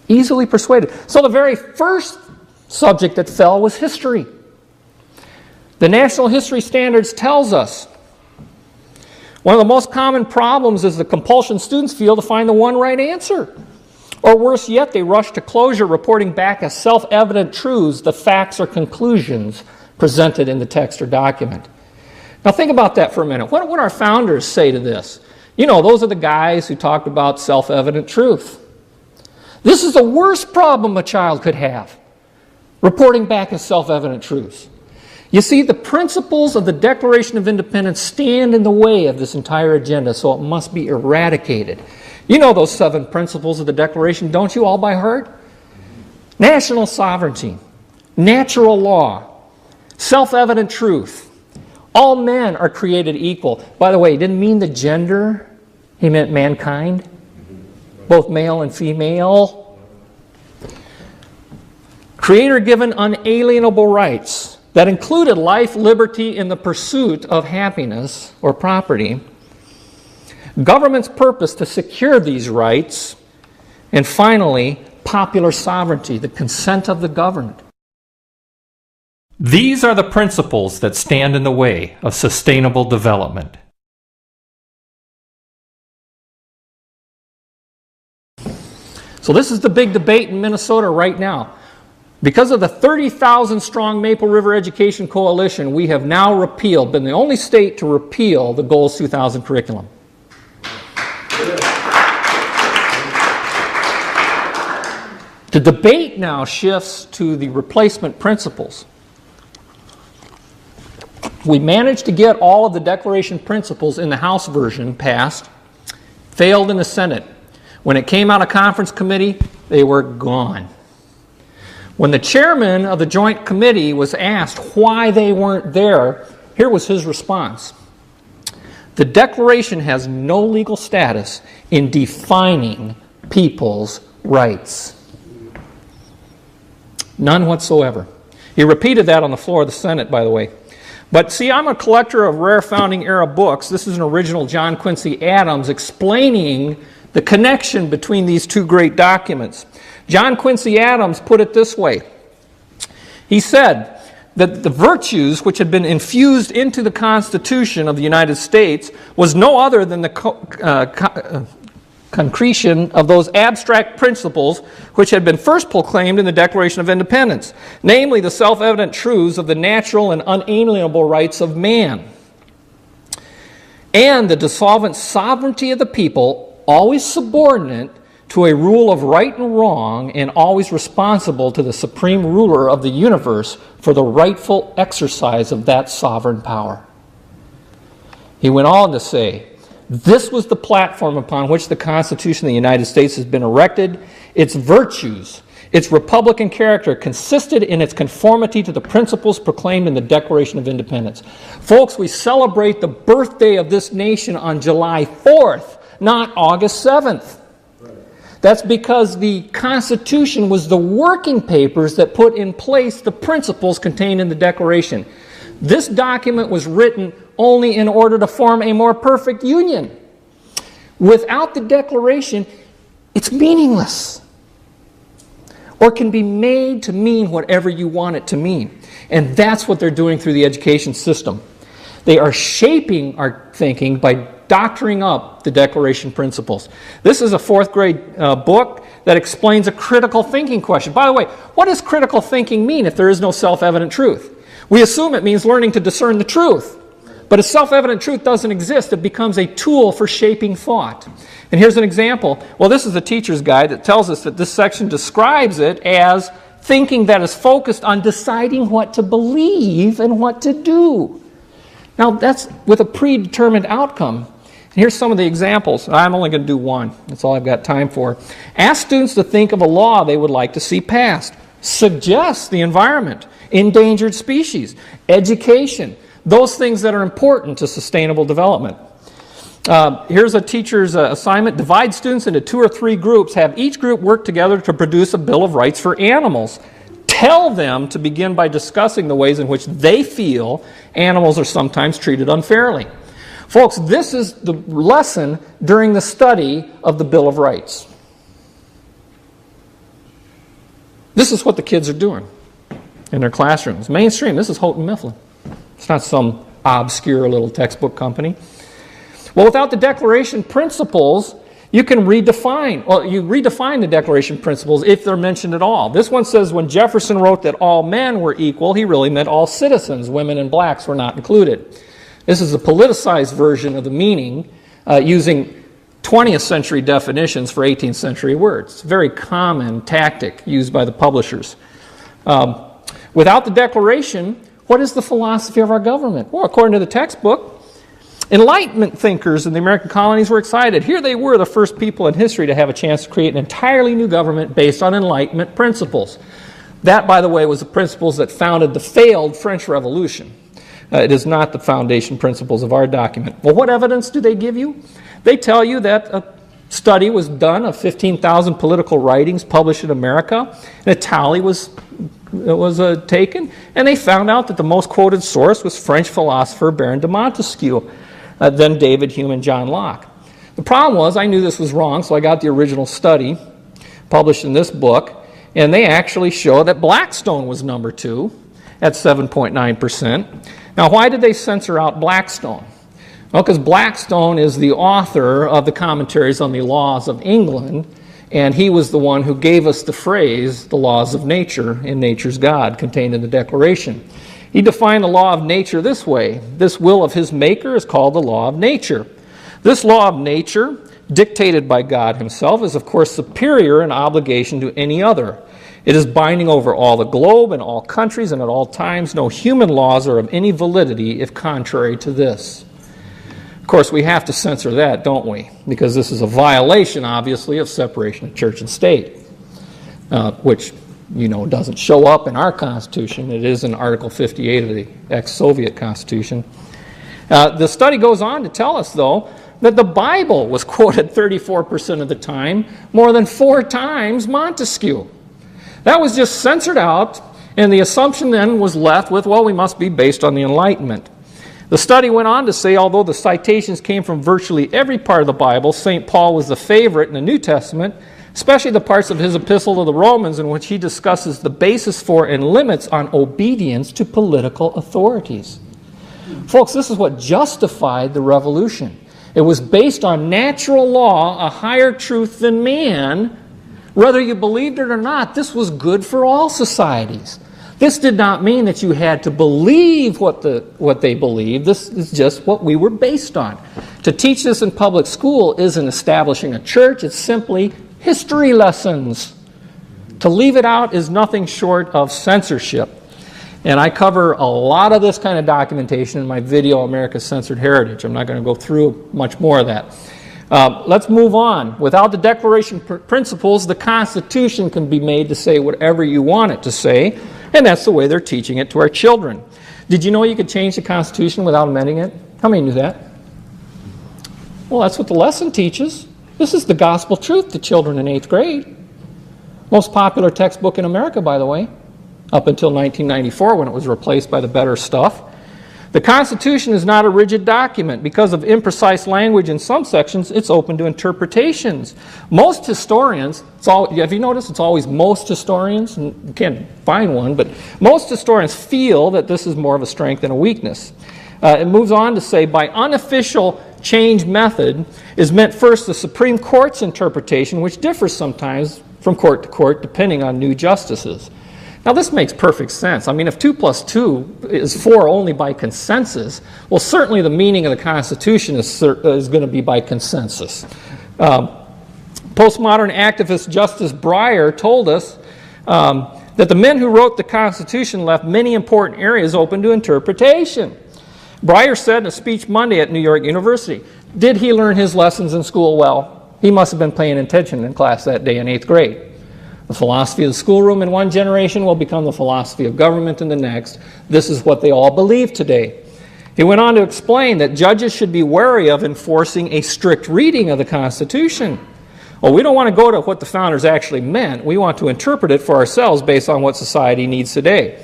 Speaker 1: Easily persuaded. So the very first subject that fell was history. The National History Standards tells us one of the most common problems is the compulsion students feel to find the one right answer. Or worse yet, they rush to closure reporting back as self-evident truths the facts or conclusions presented in the text or document. Now think about that for a minute. What would our founders say to this? You know, those are the guys who talked about self-evident truth. This is the worst problem a child could have, reporting back as self-evident truths. You see, the principles of the Declaration of Independence stand in the way of this entire agenda, so it must be eradicated. You know those 7 principles of the Declaration, don't you, all by heart? National sovereignty, natural law, self-evident truth. All men are created equal. By the way, he didn't mean the gender, he meant mankind, both male and female. Creator-given unalienable rights that included life, liberty, and the pursuit of happiness or property. Government's purpose to secure these rights, and finally, popular sovereignty, the consent of the governed.
Speaker 6: These are the principles that stand in the way of sustainable development.
Speaker 1: So this is the big debate in Minnesota right now. Because of the 30,000 strong Maple River Education Coalition, we have now been the only state to repeal the Goals 2000 curriculum. The debate now shifts to the replacement principles. We managed to get all of the Declaration principles in the House version passed, failed in the Senate. When it came out of conference committee, they were gone. When the chairman of the Joint Committee was asked why they weren't there, here was his response. The Declaration has no legal status in defining people's rights. None whatsoever. He repeated that on the floor of the Senate, by the way. But see, I'm a collector of rare founding era books. This is an original John Quincy Adams explaining the connection between these two great documents. John Quincy Adams put it this way. He said that the virtues which had been infused into the Constitution of the United States was no other than the concretion of those abstract principles which had been first proclaimed in the Declaration of Independence, namely the self-evident truths of the natural and unalienable rights of man, and the dissolvent sovereignty of the people, always subordinate to a rule of right and wrong and always responsible to the supreme ruler of the universe for the rightful exercise of that sovereign power. He went on to say, this was the platform upon which the Constitution of the United States has been erected. Its virtues, its republican character consisted in its conformity to the principles proclaimed in the Declaration of Independence. Folks, we celebrate the birthday of this nation on July 4th, not August 7th. That's because the Constitution was the working papers that put in place the principles contained in the Declaration. This document was written only in order to form a more perfect union. Without the Declaration, it's meaningless. Or can be made to mean whatever you want it to mean. And that's what they're doing through the education system. They are shaping our thinking by doctoring up the Declaration principles. This is a 4th grade book that explains a critical thinking question. By the way, what does critical thinking mean if there is no self-evident truth? We assume it means learning to discern the truth. But if self-evident truth doesn't exist, it becomes a tool for shaping thought. And here's an example. Well, this is the teacher's guide that tells us that this section describes it as thinking that is focused on deciding what to believe and what to do. Now, that's with a predetermined outcome. And here's some of the examples. I'm only going to do one. That's all I've got time for. Ask students to think of a law they would like to see passed. Suggest the environment, endangered species, education, those things that are important to sustainable development. Here's a teacher's assignment. Divide students into 2 or 3 groups. Have each group work together to produce a Bill of Rights for animals. Tell them to begin by discussing the ways in which they feel animals are sometimes treated unfairly. Folks, this is the lesson during the study of the Bill of Rights. This is what the kids are doing in their classrooms. Mainstream, this is Houghton Mifflin. It's not some obscure little textbook company. Well, without the Declaration principles, you can redefine the Declaration principles if they're mentioned at all. This one says when Jefferson wrote that all men were equal, he really meant all citizens. Women and blacks were not included. This is a politicized version of the meaning using 20th century definitions for 18th century words. It's a very common tactic used by the publishers. Without the Declaration, what is the philosophy of our government? Well, according to the textbook, Enlightenment thinkers in the American colonies were excited. Here they were, the first people in history to have a chance to create an entirely new government based on Enlightenment principles. That, by the way, was the principles that founded the failed French Revolution. It is not the foundation principles of our document. Well, what evidence do they give you? They tell you that a study was done of 15,000 political writings published in America, and a tally was taken, and they found out that the most quoted source was French philosopher Baron de Montesquieu, then David Hume and John Locke. The problem was I knew this was wrong, so I got the original study published in this book, and they actually show that Blackstone was number 2 at 7.9%. Now, why did they censor out Blackstone? Well, because Blackstone is the author of the commentaries on the laws of England, and he was the one who gave us the phrase, the laws of nature in nature's God, contained in the Declaration. He defined the law of nature this way. This will of his maker is called the law of nature. This law of nature, dictated by God himself, is of course superior in obligation to any other. It is binding over all the globe and all countries and at all times. No human laws are of any validity if contrary to this. Of course, we have to censor that, don't we? Because this is a violation, obviously, of separation of church and state, which, you know, doesn't show up in our Constitution. It is in Article 58 of the ex-Soviet Constitution. The study goes on to tell us, though, that the Bible was quoted 34% of the time, more than 4 times Montesquieu. That was just censored out, and the assumption then was left with, well, we must be based on the Enlightenment. The study went on to say, although the citations came from virtually every part of the Bible, St. Paul was the favorite in the New Testament, especially the parts of his epistle to the Romans in which he discusses the basis for and limits on obedience to political authorities. Folks, this is what justified the revolution. It was based on natural law, a higher truth than man. Whether you believed it or not, this was good for all societies. This did not mean that you had to believe what they believed. This is just what we were based on. To teach this in public school isn't establishing a church. It's simply history lessons. To leave it out is nothing short of censorship. And I cover a lot of this kind of documentation in my video, America's Censored Heritage. I'm not going to go through much more of that. Let's move on. Without the Declaration principles, the Constitution can be made to say whatever you want it to say, and that's the way they're teaching it to our children. Did you know you could change the Constitution without amending it? How many knew that? Well, that's what the lesson teaches. This is the gospel truth to children in 8th grade. Most popular textbook in America, by the way, up until 1994 when it was replaced by the better stuff. The Constitution is not a rigid document. Because of imprecise language in some sections, it's open to interpretations. Most historians, have you noticed it's always most historians? And you can't find one, but most historians feel that this is more of a strength than a weakness. It moves on to say, by unofficial change method is meant first the Supreme Court's interpretation, which differs sometimes from court to court depending on new justices. Now, this makes perfect sense. I mean, if 2 plus 2 is 4 only by consensus, well, certainly the meaning of the Constitution is going to be by consensus. Postmodern activist Justice Breyer told us that the men who wrote the Constitution left many important areas open to interpretation. Breyer said in a speech Monday at New York University, did he learn his lessons in school well? He must have been paying attention in class that day in 8th grade. The philosophy of the schoolroom in one generation will become the philosophy of government in the next. This is what they all believe today. He went on to explain that judges should be wary of enforcing a strict reading of the Constitution. Well, we don't want to go to what the founders actually meant. We want to interpret it for ourselves based on what society needs today.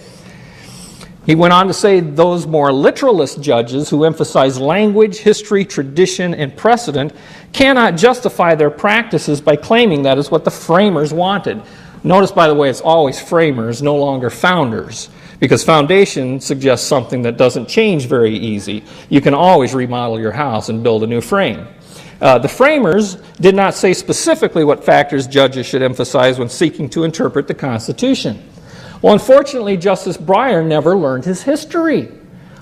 Speaker 1: He went on to say those more literalist judges who emphasize language, history, tradition, and precedent cannot justify their practices by claiming that is what the framers wanted. Notice, by the way, it's always framers, no longer founders, because foundation suggests something that doesn't change very easy. You can always remodel your house and build a new frame. The framers did not say specifically what factors judges should emphasize when seeking to interpret the Constitution. Well, unfortunately, Justice Breyer never learned his history.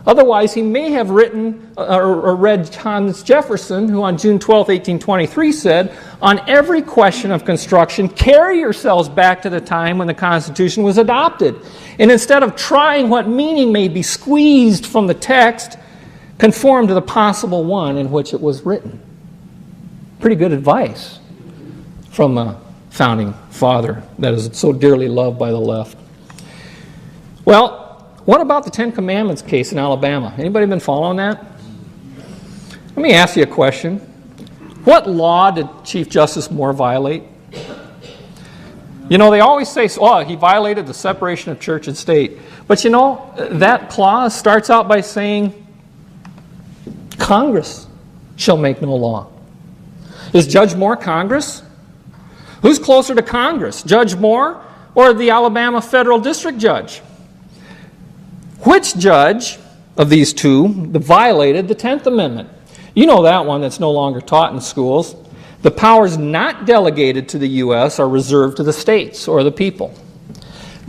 Speaker 1: Otherwise, he may have written or read Thomas Jefferson, who on June 12, 1823 said, on every question of construction, carry yourselves back to the time when the Constitution was adopted. And instead of trying what meaning may be squeezed from the text, conform to the possible one in which it was written. Pretty good advice from a founding father that is so dearly loved by the left. Well, what about the Ten Commandments case in Alabama? Anybody been following that? Let me ask you a question. What law did Chief Justice Moore violate? You know, they always say, oh, he violated the separation of church and state. But you know, that clause starts out by saying, Congress shall make no law. Is Judge Moore Congress? Who's closer to Congress, Judge Moore or the Alabama federal district judge? Which judge of these two violated the 10th Amendment? You know that one that's no longer taught in schools. The powers not delegated to the U.S. are reserved to the states or the people.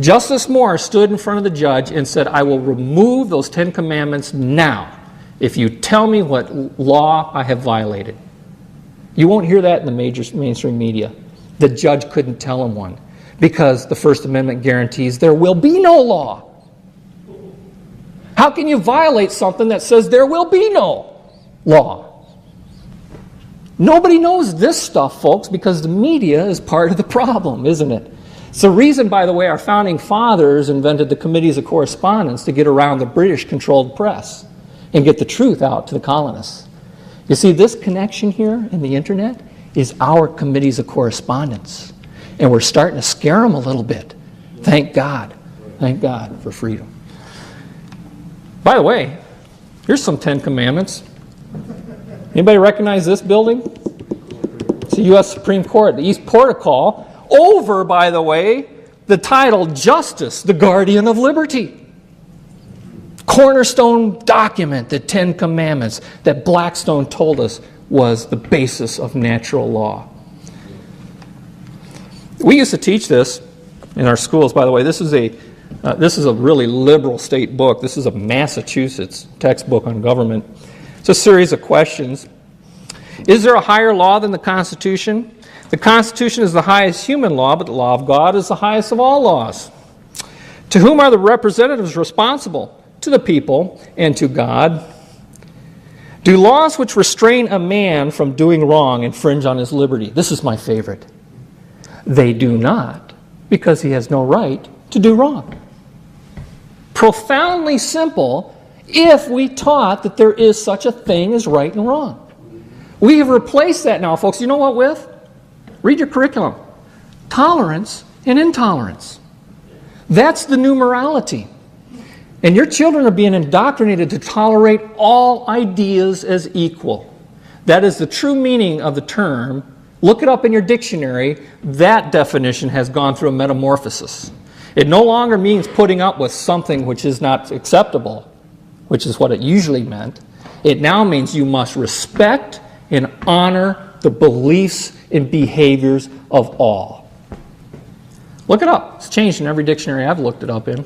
Speaker 1: Justice Moore stood in front of the judge and said, I will remove those 10 Commandments now if you tell me what law I have violated. You won't hear that in the major mainstream media. The judge couldn't tell him one because the First Amendment guarantees there will be no law. How can you violate something that says there will be no law? Nobody knows this stuff, folks, because the media is part of the problem, isn't it? It's the reason, by the way, our founding fathers invented the committees of correspondence to get around the British-controlled press and get the truth out to the colonists. You see, this connection here in the internet is our committees of correspondence. And we're starting to scare them a little bit. Thank God. Thank God for freedom. By the way, here's some 10 Commandments. Anybody recognize this building? It's the U.S. Supreme Court, the East Portico, over, by the way, the title Justice, the Guardian of Liberty. Cornerstone document, the 10 Commandments, that Blackstone told us was the basis of natural law. We used to teach this in our schools, by the way. This is a really liberal state book. This is a Massachusetts textbook on government. It's a series of questions. Is there a higher law than the Constitution? The Constitution is the highest human law, but the law of God is the highest of all laws. To whom are the representatives responsible? To the people and to God. Do laws which restrain a man from doing wrong infringe on his liberty? This is my favorite. They do not, because he has no right to do wrong. Profoundly simple if we taught that there is such a thing as right and wrong. We have replaced that now, folks. You know what with? Read your curriculum. Tolerance and intolerance. That's the new morality. And your children are being indoctrinated to tolerate all ideas as equal. That is the true meaning of the term. Look it up in your dictionary. That definition has gone through a metamorphosis. It no longer means putting up with something which is not acceptable, which is what it usually meant. It now means you must respect and honor the beliefs and behaviors of all. Look it up. It's changed in every dictionary I've looked it up in.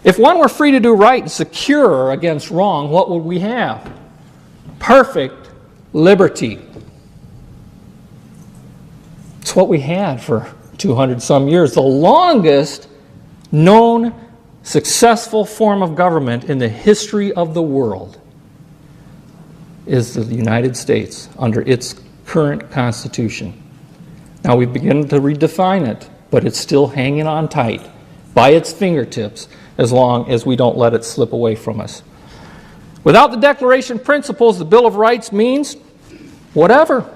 Speaker 1: If one were free to do right and secure against wrong, what would we have? Perfect liberty. It's what we had for 200 some years. The longest known successful form of government in the history of the world is the United States under its current Constitution. Now we begin to redefine it, but it's still hanging on tight by its fingertips as long as we don't let it slip away from us. Without the Declaration of Principles, the Bill of Rights means whatever.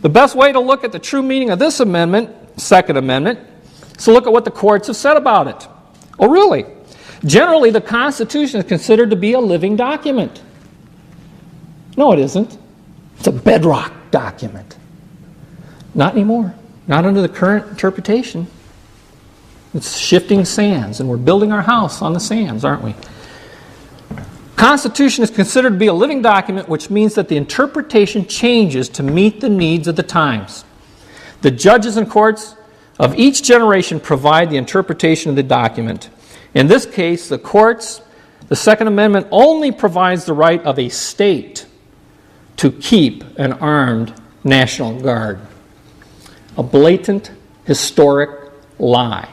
Speaker 1: The best way to look at the true meaning of this amendment, Second Amendment, is to look at what the courts have said about it. Oh, really? Generally, the Constitution is considered to be a living document. No, it isn't. It's a bedrock document. Not anymore. Not under the current interpretation. It's shifting sands, and we're building our house on the sands, aren't we? Constitution is considered to be a living document, which means that the interpretation changes to meet the needs of the times. The judges and courts of each generation provide the interpretation of the document. In this case, the courts, the Second Amendment only provides the right of a state to keep an armed National Guard. A blatant, historic lie.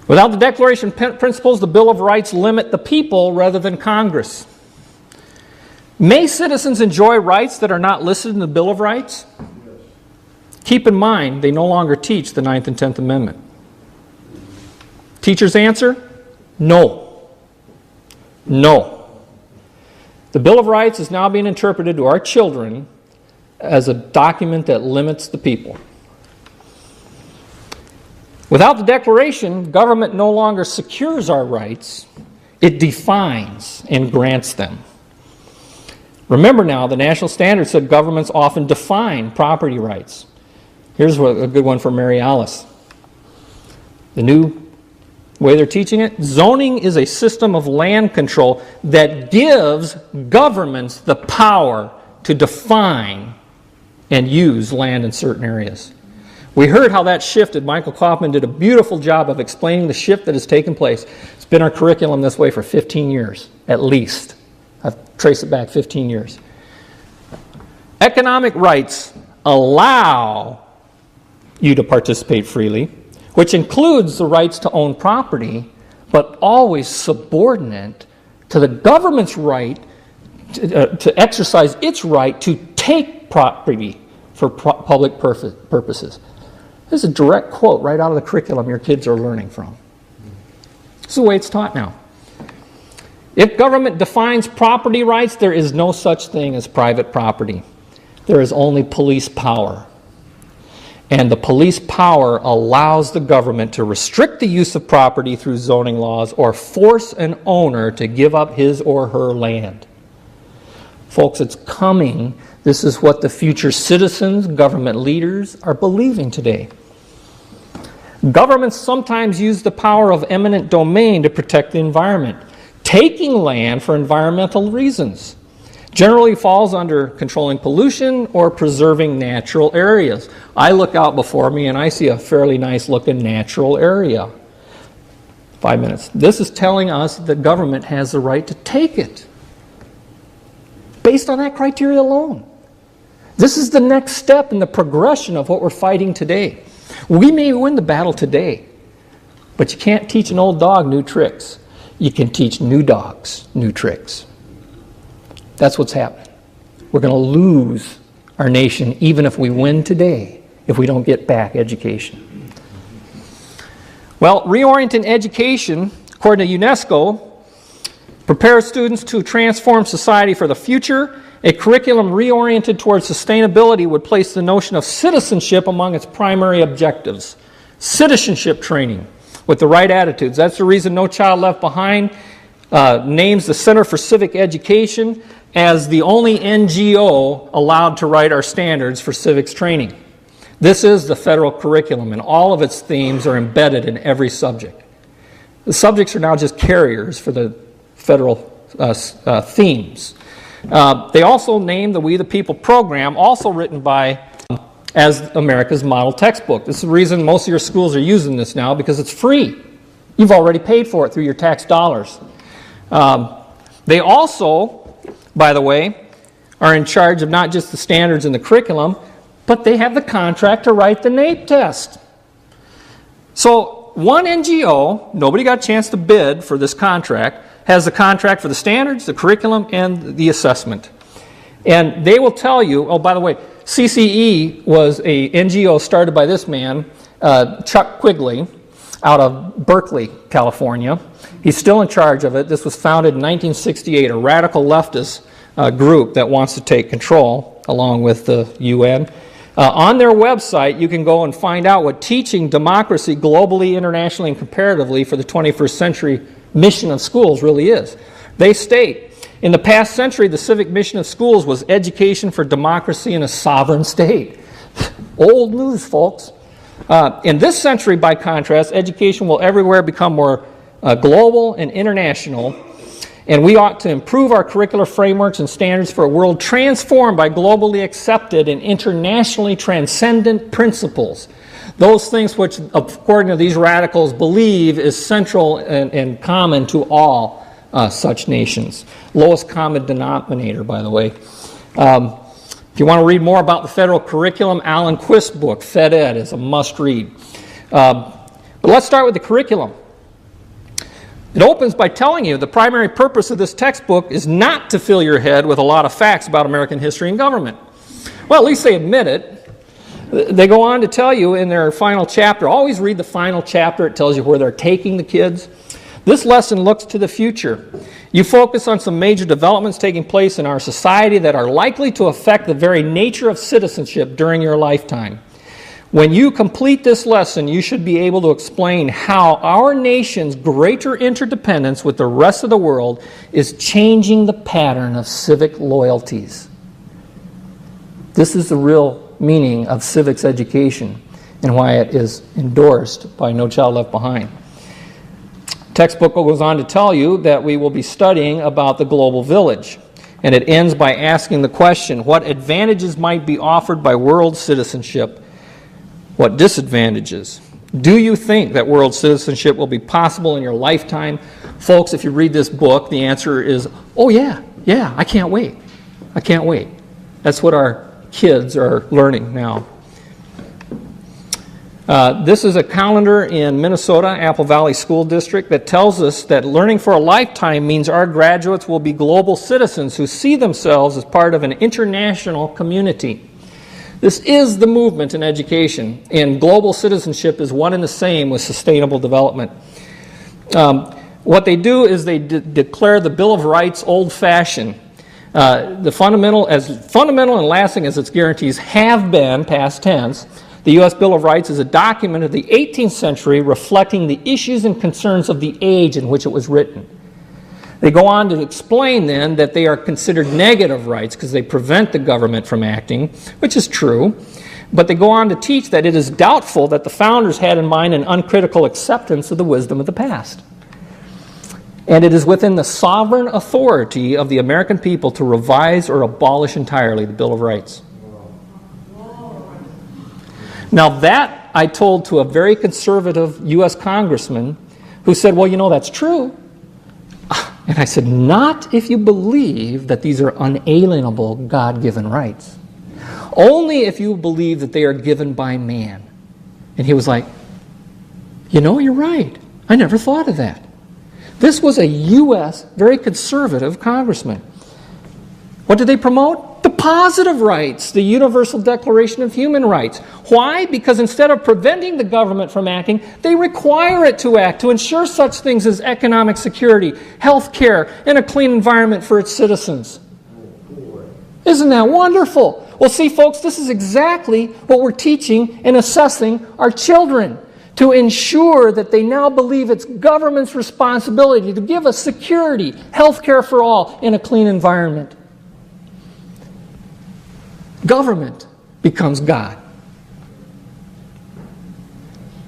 Speaker 1: Without the Declaration of Principles, the Bill of Rights limit the people rather than Congress. May citizens enjoy rights that are not listed in the Bill of Rights? Keep in mind, they no longer teach the 9th and 10th Amendment. Teacher's answer? No. No. The Bill of Rights is now being interpreted to our children as a document that limits the people. Without the Declaration, government no longer secures our rights, it defines and grants them. Remember now, the national standard said governments often define property rights. Here's a good one for Mary Alice. The new way they're teaching it, zoning is a system of land control that gives governments the power to define and use land in certain areas. We heard how that shifted. Michael Kaufman did a beautiful job of explaining the shift that has taken place. It's been our curriculum this way for 15 years, at least. I've traced it back 15 years. Economic rights allow you to participate freely, which includes the rights to own property, but always subordinate to the government's right to exercise its right to take property for public purposes. This is a direct quote right out of the curriculum your kids are learning from. This is the way it's taught now. If government defines property rights, there is no such thing as private property. There is only police power. And the police power allows the government to restrict the use of property through zoning laws or force an owner to give up his or her land. Folks, it's coming. This is what the future citizens, government leaders are believing today. Governments sometimes use the power of eminent domain to protect the environment. Taking land for environmental reasons generally falls under controlling pollution or preserving natural areas. I look out before me and I see a fairly nice looking natural area. 5 minutes. This is telling us that the government has the right to take it based on that criteria alone. This is the next step in the progression of what we're fighting today. We may win the battle today, but you can't teach an old dog new tricks. You can teach new dogs new tricks. That's what's happening. We're going to lose our nation even if we win today, if we don't get back education. Well, reorienting education, according to UNESCO, prepares students to transform society for the future. A curriculum reoriented towards sustainability would place the notion of citizenship among its primary objectives. Citizenship training with the right attitudes. That's the reason No Child Left Behind names the Center for Civic Education as the only NGO allowed to write our standards for civics training. This is the federal curriculum, and all of its themes are embedded in every subject. The subjects are now just carriers for the federal themes. They also named the We the People program, also written by as America's model textbook. This is the reason most of your schools are using this now, because it's free. You've already paid for it through your tax dollars. They also, by the way, are in charge of not just the standards and the curriculum, but they have the contract to write the NAEP test. So one NGO, nobody got a chance to bid for this contract, has the contract for the standards, the curriculum, and the assessment. And they will tell you, oh, by the way, CCE was a NGO started by this man, Chuck Quigley, out of Berkeley, California. He's still in charge of it. This was founded in 1968, a radical leftist group that wants to take control, along with the UN. On their website, you can go and find out what teaching democracy globally, internationally, and comparatively for the 21st century mission of schools really is. They state, in the past century, the civic mission of schools was education for democracy in a sovereign state. Old news, folks. In this century, by contrast, education will everywhere become more global and international, and we ought to improve our curricular frameworks and standards for a world transformed by globally accepted and internationally transcendent principles. Those things which, according to these radicals, believe is central and common to all such nations. Lowest common denominator, by the way. If you want to read more about the federal curriculum, Alan Quist's book, Fed Ed, is a must-read. But let's start with the curriculum. It opens by telling you the primary purpose of this textbook is not to fill your head with a lot of facts about American history and government. Well, at least they admit it. They go on to tell you in their final chapter, always read the final chapter, it tells you where they're taking the kids. This lesson looks to the future. You focus on some major developments taking place in our society that are likely to affect the very nature of citizenship during your lifetime. When you complete this lesson, you should be able to explain how our nation's greater interdependence with the rest of the world is changing the pattern of civic loyalties. This is the real meaning of civics education and why it is endorsed by No Child Left Behind. Textbook goes on to tell you that we will be studying about the global village, and it ends by asking the question, what advantages might be offered by world citizenship? What disadvantages? Do you think that world citizenship will be possible in your lifetime? Folks, if you read this book, the answer is, oh yeah, I can't wait. I can't wait. That's what our kids are learning now. This is a calendar in Minnesota, Apple Valley School District, that tells us that learning for a lifetime means our graduates will be global citizens who see themselves as part of an international community. This is the movement in education, and global citizenship is one and the same with sustainable development. What they do is they declare the Bill of Rights old-fashioned. The fundamental and lasting as its guarantees have been, past tense, the U.S. Bill of Rights is a document of the 18th century reflecting the issues and concerns of the age in which it was written. They go on to explain then that they are considered negative rights because they prevent the government from acting, which is true. But they go on to teach that it is doubtful that the founders had in mind an uncritical acceptance of the wisdom of the past. And it is within the sovereign authority of the American people to revise or abolish entirely the Bill of Rights. Now that I told to a very conservative U.S. congressman who said, well, you know, that's true. And I said, not if you believe that these are unalienable God-given rights. Only if you believe that they are given by man. And he was like, you know, you're right. I never thought of that. This was a U.S. very conservative congressman. What did they promote? The positive rights, the Universal Declaration of Human Rights. Why? Because instead of preventing the government from acting, they require it to act to ensure such things as economic security, health care, and a clean environment for its citizens. Isn't that wonderful? Well, see, folks, this is exactly what we're teaching and assessing our children. to ensure that they now believe it's government's responsibility to give us security, health care for all, in a clean environment. Government becomes God.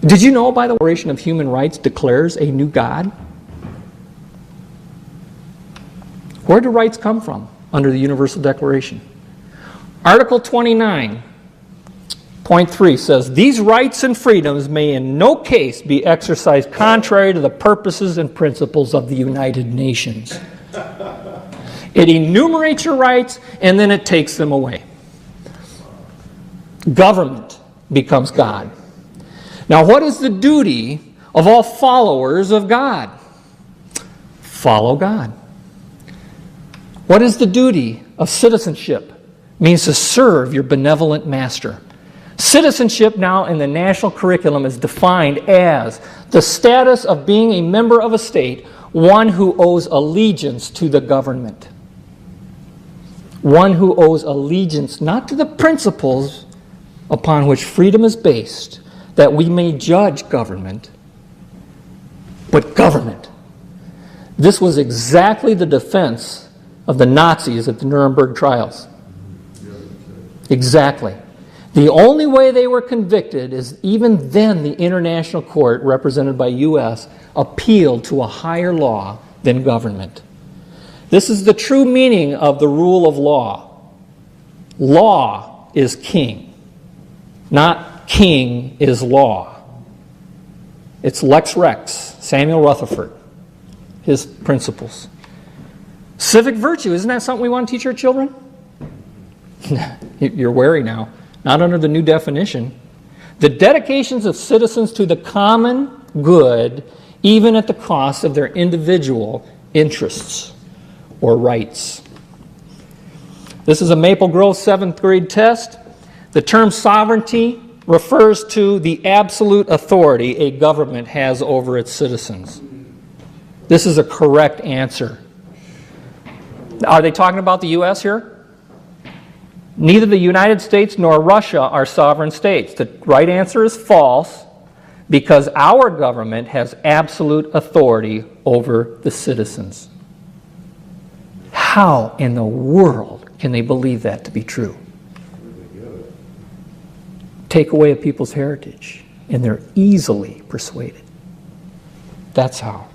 Speaker 1: Did you know, by the way, the Declaration of Human Rights declares a new God? Where do rights come from under the Universal Declaration? Article 29.3 says, "These rights and freedoms may in no case be exercised contrary to the purposes and principles of the United Nations." It enumerates your rights and then it takes them away. Government becomes God. Now, what is the duty of all followers of God? Follow God. What is the duty of citizenship? It means to serve your benevolent master. Citizenship now in the national curriculum is defined as the status of being a member of a state, one who owes allegiance to the government. One who owes allegiance not to the principles upon which freedom is based, that we may judge government, but government. This was exactly the defense of the Nazis at the Nuremberg trials. Exactly. The only way they were convicted is even then the international court, represented by U.S., appealed to a higher law than government. This is the true meaning of the rule of law. Law is king, not king is law. It's Lex Rex, Samuel Rutherford, his principles. Civic virtue, isn't that something we want to teach our children? You're wary now. Not under the new definition. The dedications of citizens to the common good, even at the cost of their individual interests or rights. This is a Maple Grove 7th grade test. The term sovereignty refers to the absolute authority a government has over its citizens. This is a correct answer. Are they talking about the U.S. here? Neither the United States nor Russia are sovereign states. The right answer is false, because our government has absolute authority over the citizens. How in the world can they believe that to be true? Take away a people's heritage, and they're easily persuaded. That's how.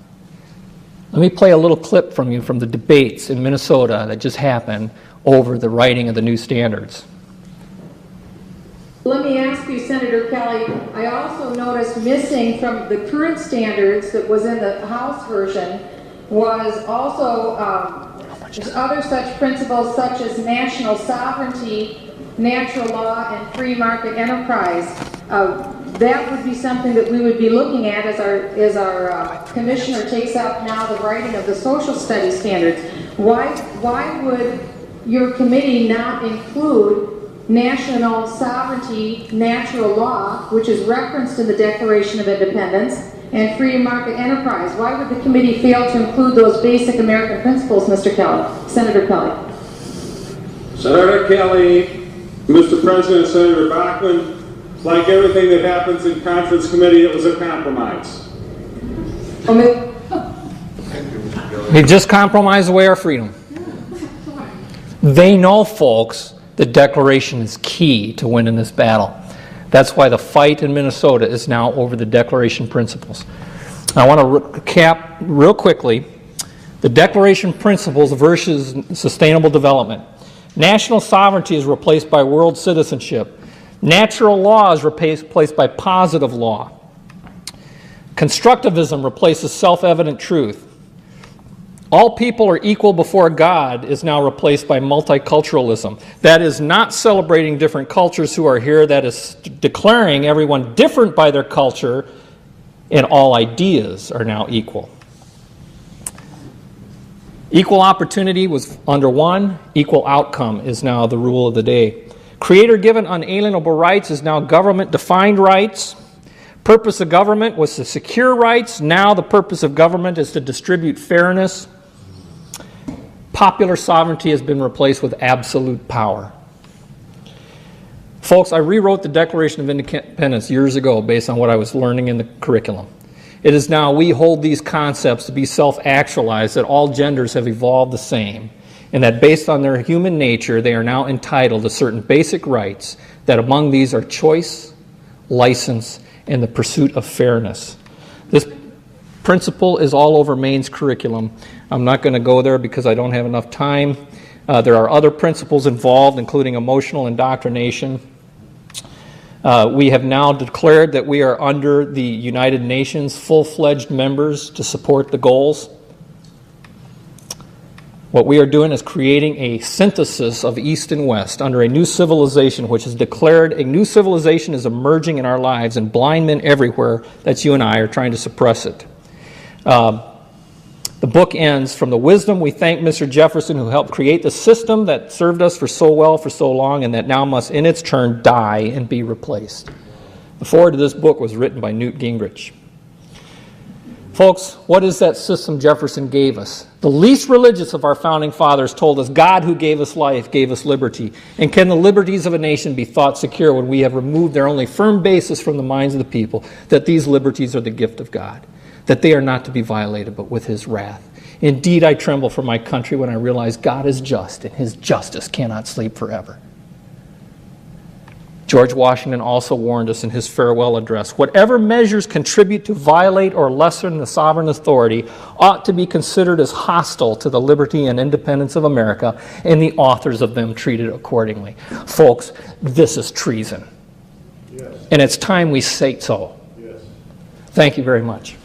Speaker 1: Let me play a little clip from you from the debates in Minnesota that just happened over the writing of the new standards.
Speaker 7: Let me ask you, Senator Kelly, I also noticed missing from the current standards that was in the House version was also other such principles such as national sovereignty, natural law, and free market enterprise. That would be something that we would be looking at as our commissioner takes up now the writing of the social studies standards. Why would your committee not include national sovereignty, natural law, which is referenced in the Declaration of Independence, and free market enterprise? Why would the committee fail to include those basic American principles, Mr. Kelly? Senator Kelly.
Speaker 8: Senator Kelly, Mr. President, Senator Bachman, like everything that happens in conference committee, it was a compromise.
Speaker 1: They just compromised away our freedom. They know, folks, the Declaration is key to winning this battle. That's why the fight in Minnesota is now over the Declaration principles. I want to recap real quickly the Declaration principles versus sustainable development. National sovereignty is replaced by world citizenship. Natural law is replaced by positive law. Constructivism replaces self-evident truth. All people are equal before God is now replaced by multiculturalism. That is not celebrating different cultures who are here. That is declaring everyone different by their culture, and all ideas are now equal. Equal opportunity was under one. Equal outcome is now the rule of the day. Creator-given unalienable rights is now government-defined rights. Purpose of government was to secure rights. Now the purpose of government is to distribute fairness. Popular sovereignty has been replaced with absolute power. Folks, I rewrote the Declaration of Independence years ago based on what I was learning in the curriculum. It is now we hold these concepts to be self-actualized, that all genders have evolved the same, and that based on their human nature, they are now entitled to certain basic rights, that among these are choice, license, and the pursuit of fairness. This principle is all over Maine's curriculum. I'm not going to go there because I don't have enough time. There are other principles involved, including emotional indoctrination. We have now declared that we are under the United Nations full-fledged members to support the goals. What we are doing is creating a synthesis of East and West under a new civilization, which is declared a new civilization is emerging in our lives, and blind men everywhere, that's you and I, are trying to suppress it. The book ends, from the wisdom we thank Mr. Jefferson, who helped create the system that served us for so well for so long, and that now must in its turn die and be replaced. The foreword to this book was written by Newt Gingrich. Folks, what is that system Jefferson gave us? The least religious of our founding fathers told us God, who gave us life, gave us liberty. And can the liberties of a nation be thought secure when we have removed their only firm basis from the minds of the people, that these liberties are the gift of God, that they are not to be violated but with his wrath? Indeed, I tremble for my country when I realize God is just, and his justice cannot sleep forever. George Washington also warned us in his farewell address, whatever measures contribute to violate or lessen the sovereign authority ought to be considered as hostile to the liberty and independence of America, and the authors of them treated accordingly. Folks, this is treason. Yes. And it's time we say so. Yes. Thank you very much.